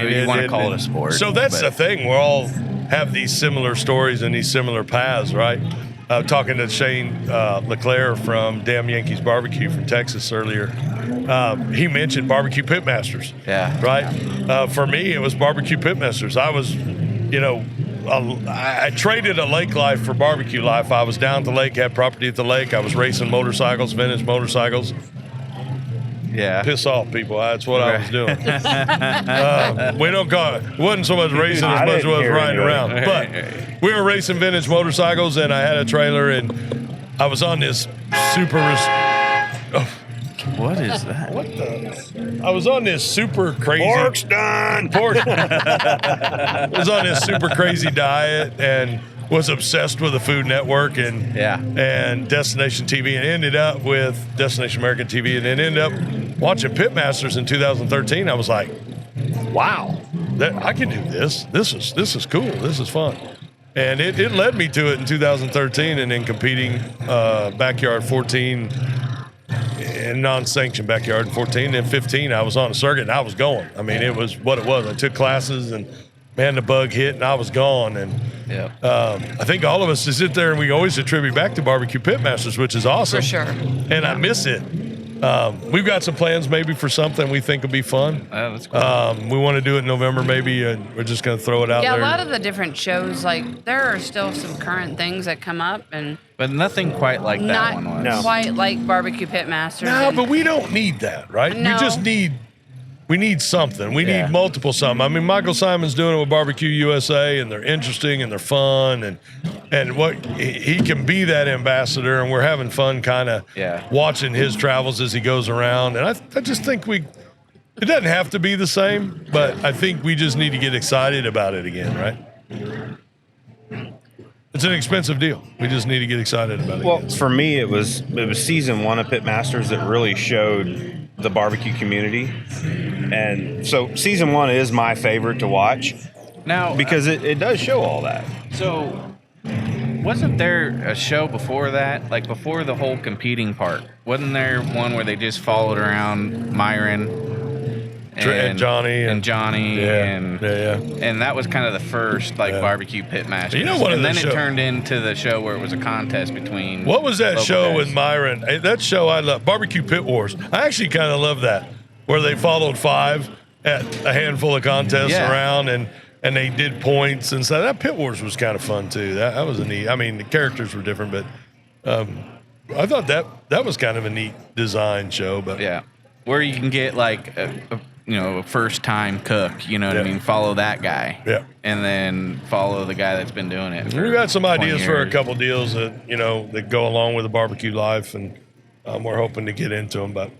mean, you want to call it a sport. So that's the thing. We all have these similar stories and these similar paths, right? Talking to Shane LeClaire from Damn Yankees Barbecue from Texas earlier. He mentioned barbecue pitmasters. Yeah. Right? For me, it was barbecue pitmasters. I was, I traded a lake life for barbecue life. I was down at the lake, had property at the lake. I was racing motorcycles, vintage motorcycles. Yeah. Piss off, people. That's what I was doing. We don't call it. It wasn't so much racing as much as it was riding around. But we were racing vintage motorcycles, and I had a trailer, and I was on this super. What is that? What the? I was on this super crazy. Pork's done. I was on this super crazy diet and was obsessed with the Food Network and Destination TV, and ended up with Destination American TV, and then ended up watching Pitmasters in 2013. I was like, wow, I can do this. This is cool. This is fun. And it led me to it in 2013, and then competing backyard 14 in non-sanctioned backyard in 14. And 15, I was on a circuit and I was going. I mean, it was what it was. I took classes and man, the bug hit and I was gone. And I think all of us just sit there and we always attribute back to Barbecue Pitmasters, which is awesome. For sure. And I miss it. We've got some plans maybe for something we think will be fun. That's cool. We want to do it in November maybe, and we're just going to throw it out there. Yeah, a lot of the different shows, like there are still some current things that come up, and but nothing quite like that not one was. quite like Barbecue Pitmasters. No, and- but we don't need that, right? No. We just need something. We need multiple something. I mean, Michael Simon's doing it with Barbecue USA, and they're interesting and they're fun, and what he can be that ambassador, and we're having fun kind of watching his travels as he goes around. And I just think it doesn't have to be the same, but I think we just need to get excited about it again, right? It's an expensive deal. We just need to get excited about it. Well, for me, it was season 1 of Pitmasters that really showed the barbecue community, and so season 1 is my favorite to watch now because it does show all that. So, wasn't there a show before that, like before the whole competing part? Wasn't there one where they just followed around Myron And Johnny. And Johnny. Yeah. And, Yeah. and that was kind of the first barbecue pit masters. You know what? And then it turned into the show where it was a contest between. What was that local show guys. with Myron? That show I love, Barbecue Pit Wars. I actually kind of love that, where they followed 5 at a handful of contests around and they did points and stuff. That Pit Wars was kind of fun too. That was a neat. I mean, the characters were different, but I thought that was kind of a neat design show. But yeah, where you can get like a first time cook. You know what I mean? Follow that guy. Yeah. And then follow the guy that's been doing it. We got some 20 ideas for a years. couple deals that that go along with the barbecue life, and we're hoping to get into them. But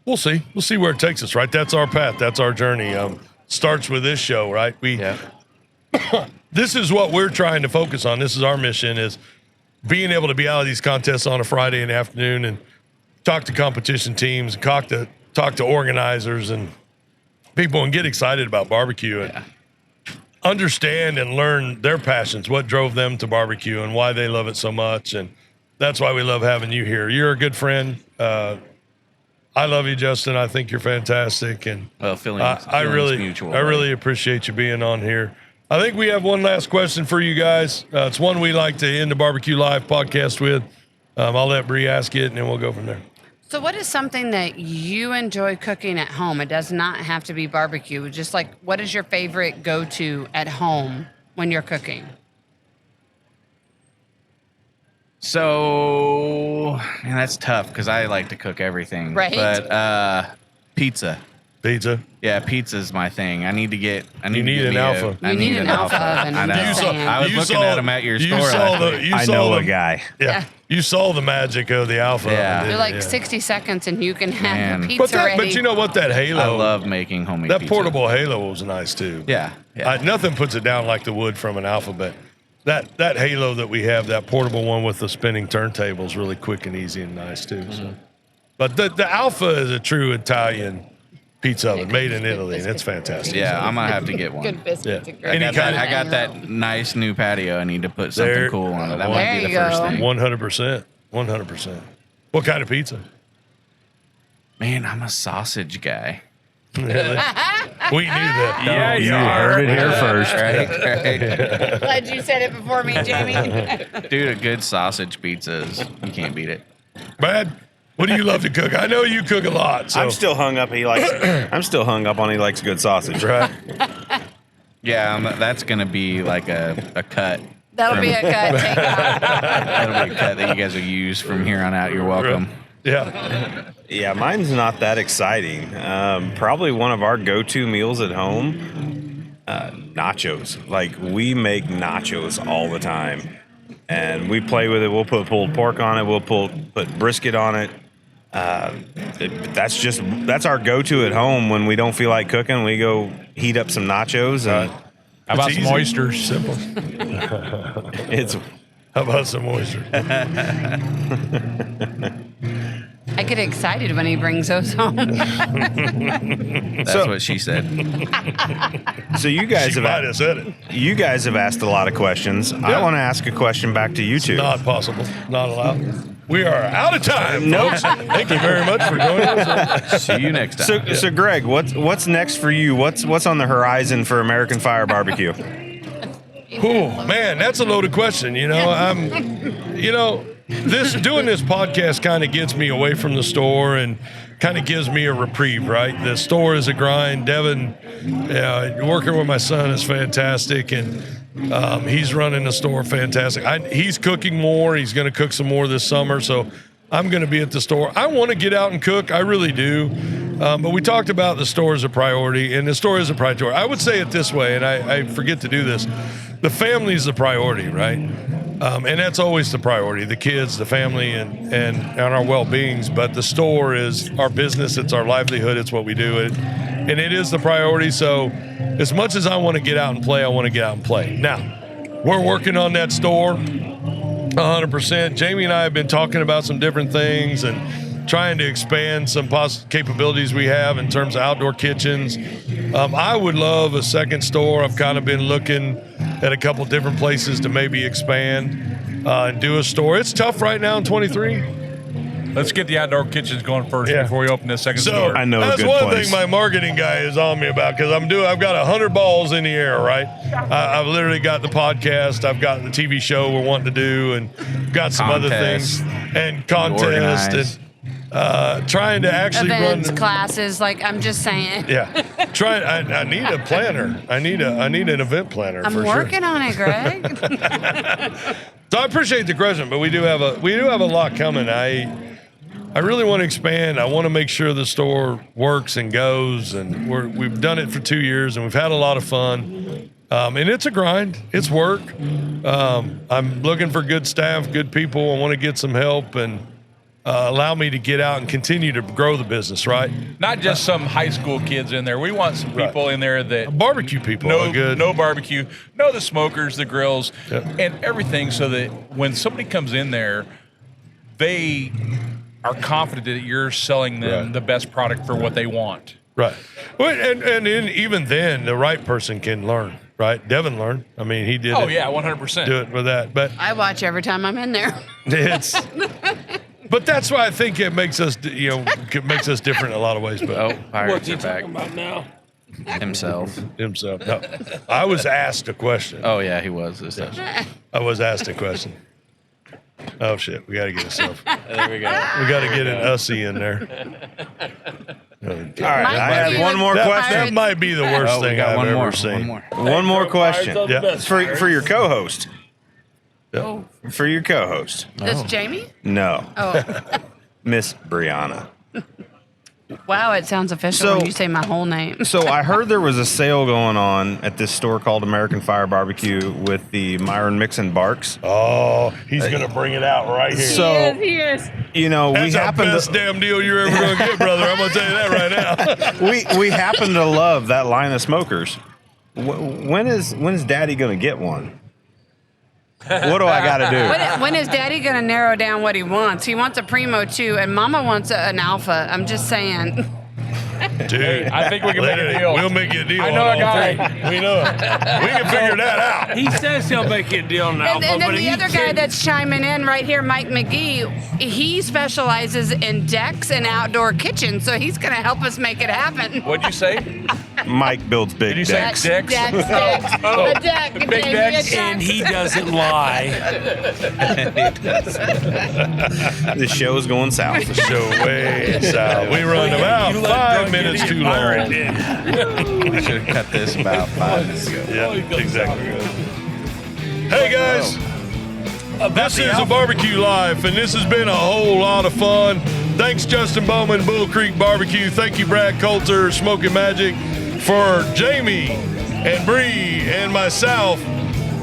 we'll see. We'll see where it takes us. Right? That's our path. That's our journey. Starts with this show, right? This is what we're trying to focus on. This is our mission: is being able to be out of these contests on a Friday in the afternoon and talk to competition teams, and talk to organizers and people, and get excited about barbecue and understand and learn their passions, what drove them to barbecue and why they love it so much. And that's why we love having you here. You're a good friend. I love you, Justin. I think you're fantastic. And Well, I really mutual. appreciate you being on here. I think we have one last question for you guys. It's one we like to end the Barbecue Live podcast with. I'll let Bree ask it, and then we'll go from there. So what is something that you enjoy cooking at home? It does not have to be barbecue. Just like, what is your favorite go-to at home when you're cooking? So, man, that's tough because I like to cook everything. Right. But pizza. Pizza. Yeah, pizza's my thing. I need to get. I You need need to an get me alpha. I You need an alpha oven, I I'm know. just saying. I was looking at them at your store last week. I know a guy. Yeah. You saw the magic of the alpha. Yeah. oven, You're didn't like you? 60 seconds and you can have Man. your pizza ready. But you know what? That halo. I love making homemade that pizza. portable halo was nice too. Yeah. Nothing puts it down like the wood from an alpha, but that halo that we have, that portable one with the spinning turntable, is really quick and easy and nice too. So. But the alpha is a true Italian pizza oven made in Italy, and it's fantastic. Yeah, I'm gonna have to get one. Good biscuits. Yeah. are great. Any kind of- I got that nice new patio. I need to put something There- cool on it. That There might be you the first go. thing. 100%. 100%. What kind of pizza? Man, I'm a sausage guy. We knew that. Yeah, You heard it here first. Right? Glad you said it before me, Jamie. Dude, a good sausage pizza is, you can't beat it. Brad, what do you love to cook? I know you cook a lot. So. I'm still hung up. I'm still hung up on he likes good sausage. Right. Yeah, that's gonna be like a cut. That'll be a cut. Take off. That'll be a cut that you guys will use from here on out. You're welcome. Yeah. Yeah, mine's not that exciting. Probably one of our go-to meals at home, nachos. Like, we make nachos all the time, and we play with it. We'll put pulled pork on it. We'll put brisket on it. That's our go-to at home when we don't feel like cooking. We go heat up some nachos. How about It's some easy. oysters? Simple. It's How about some oyster? I get excited when he brings those home. That's So- what she said. so you guys She have might have said it. you guys have asked a lot of questions. I want to ask a question back to you two. Not possible. Not allowed. We are out of time, folks. Thank you very much for joining us. See you next time. So Greg, what's next for you? What's on the horizon for American Fire Barbecue? Oh man, that's a loaded question. Doing this podcast kind of gets me away from the store and kind of gives me a reprieve, right? The store is a grind. Devin, working with my son is fantastic, and he's running the store fantastic. He's cooking more. He's going to cook some more this summer, so I'm going to be at the store. I want to get out and cook. I really do. But we talked about the store as a priority, and the store is a priority. I would say it this way, and I forget to do this. The family is the priority, right? And that's always the priority, the kids, the family, and our well-beings. But the store is our business. It's our livelihood. It's what we do. And it is the priority. So as much as I want to get out and play, I want to get out and play. Now, we're working on that store 100%. Jamie and I have been talking about some different things and trying to expand some capabilities we have in terms of outdoor kitchens. I would love a second store. I've kind of been looking at a couple different places to maybe expand and do a store. It's tough right now in 23. Let's get the outdoor kitchens going first Yeah. before we open this second So store. I know a that's good one place. thing my marketing guy is on me about because I've got 100 balls in the air, right? I've literally got the podcast, I've got the TV show we're wanting to do, and got some other things and contest Organize. and trying to actually Events, run. classes, like I'm just saying. Yeah, I need a planner. I need an event planner. I'm for working sure. on it, Greg. So I appreciate the question, but we do have a lot coming. I really want to expand. I want to make sure the store works and goes, and we've done it for 2 years, and we've had a lot of fun. And it's a grind. It's work. I'm looking for good staff, good people. I want to get some help and allow me to get out and continue to grow the business, right? Not just some high school kids in there. We want some people in there that Barbecue people are good. know barbecue, know the smokers, the grills, Yep. and everything, so that when somebody comes in there, they are confident that you're selling them Right. the best product for what they want. Right. Well, and even then, the right person can learn, right? Devin learned. I mean, he did Oh it. yeah, 100%. Do it with that. But I watch every time I'm in there. it's... But that's why I think it makes us, it makes us different in a lot of ways. But Oh, Pirates What's he are back. talking about now? Himself. himself. No, I was asked a question. Oh yeah, he was this time. I was asked a question. Oh shit, we got to get a self. There we go. We got to get an ussy in there. All right, I have one more That question. might be the worst Oh, we thing got I've one ever more. seen. One more. One more question Pirates are the Yeah. best for pirates. your co-host. Oh, For your co-host. this Jamie? No, Oh, Miss Brianna. wow, it sounds official So- when you say my whole name. So I heard there was a sale going on at this store called American Fire Barbecue with the Myron Mixon Barks. Oh, he's gonna bring it out right here. So He is. you know, we That's the happen best to damn deal you're ever gonna get, brother. I'm gonna tell you that right now. we happen to love that line of smokers. When is Daddy gonna get one? What do I got to do? When is Daddy going to narrow down what he wants? He wants a Primo too, and Mama wants an Alpha. I'm just saying. Dude, I think we can make a deal. We'll make you a deal. I know on a all guy. three. We know it. We can figure that out. He says he'll make you a deal now. And then the other guy that's chiming in right here, Mike McGee, he specializes in decks and outdoor kitchens, so he's going to help us make it happen. What'd you say? Mike builds big Did you say decks. decks? Decks. Oh, A deck. big Jamie, decks. a deck. And he doesn't lie. The show's going south. So way south. We run about You let 5 drunk minutes get too you fired, long. didn't We should have cut this about 5 minutes ago. Yeah, exactly. Hey guys, this is a Barbecue Life, and this has been a whole lot of fun. Thanks, Justin Bowman, Bull Creek Barbecue. Thank you, Brad Colter, Smoking Magic. For Jamie and Bree and myself,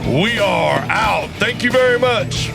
we are out. Thank you very much.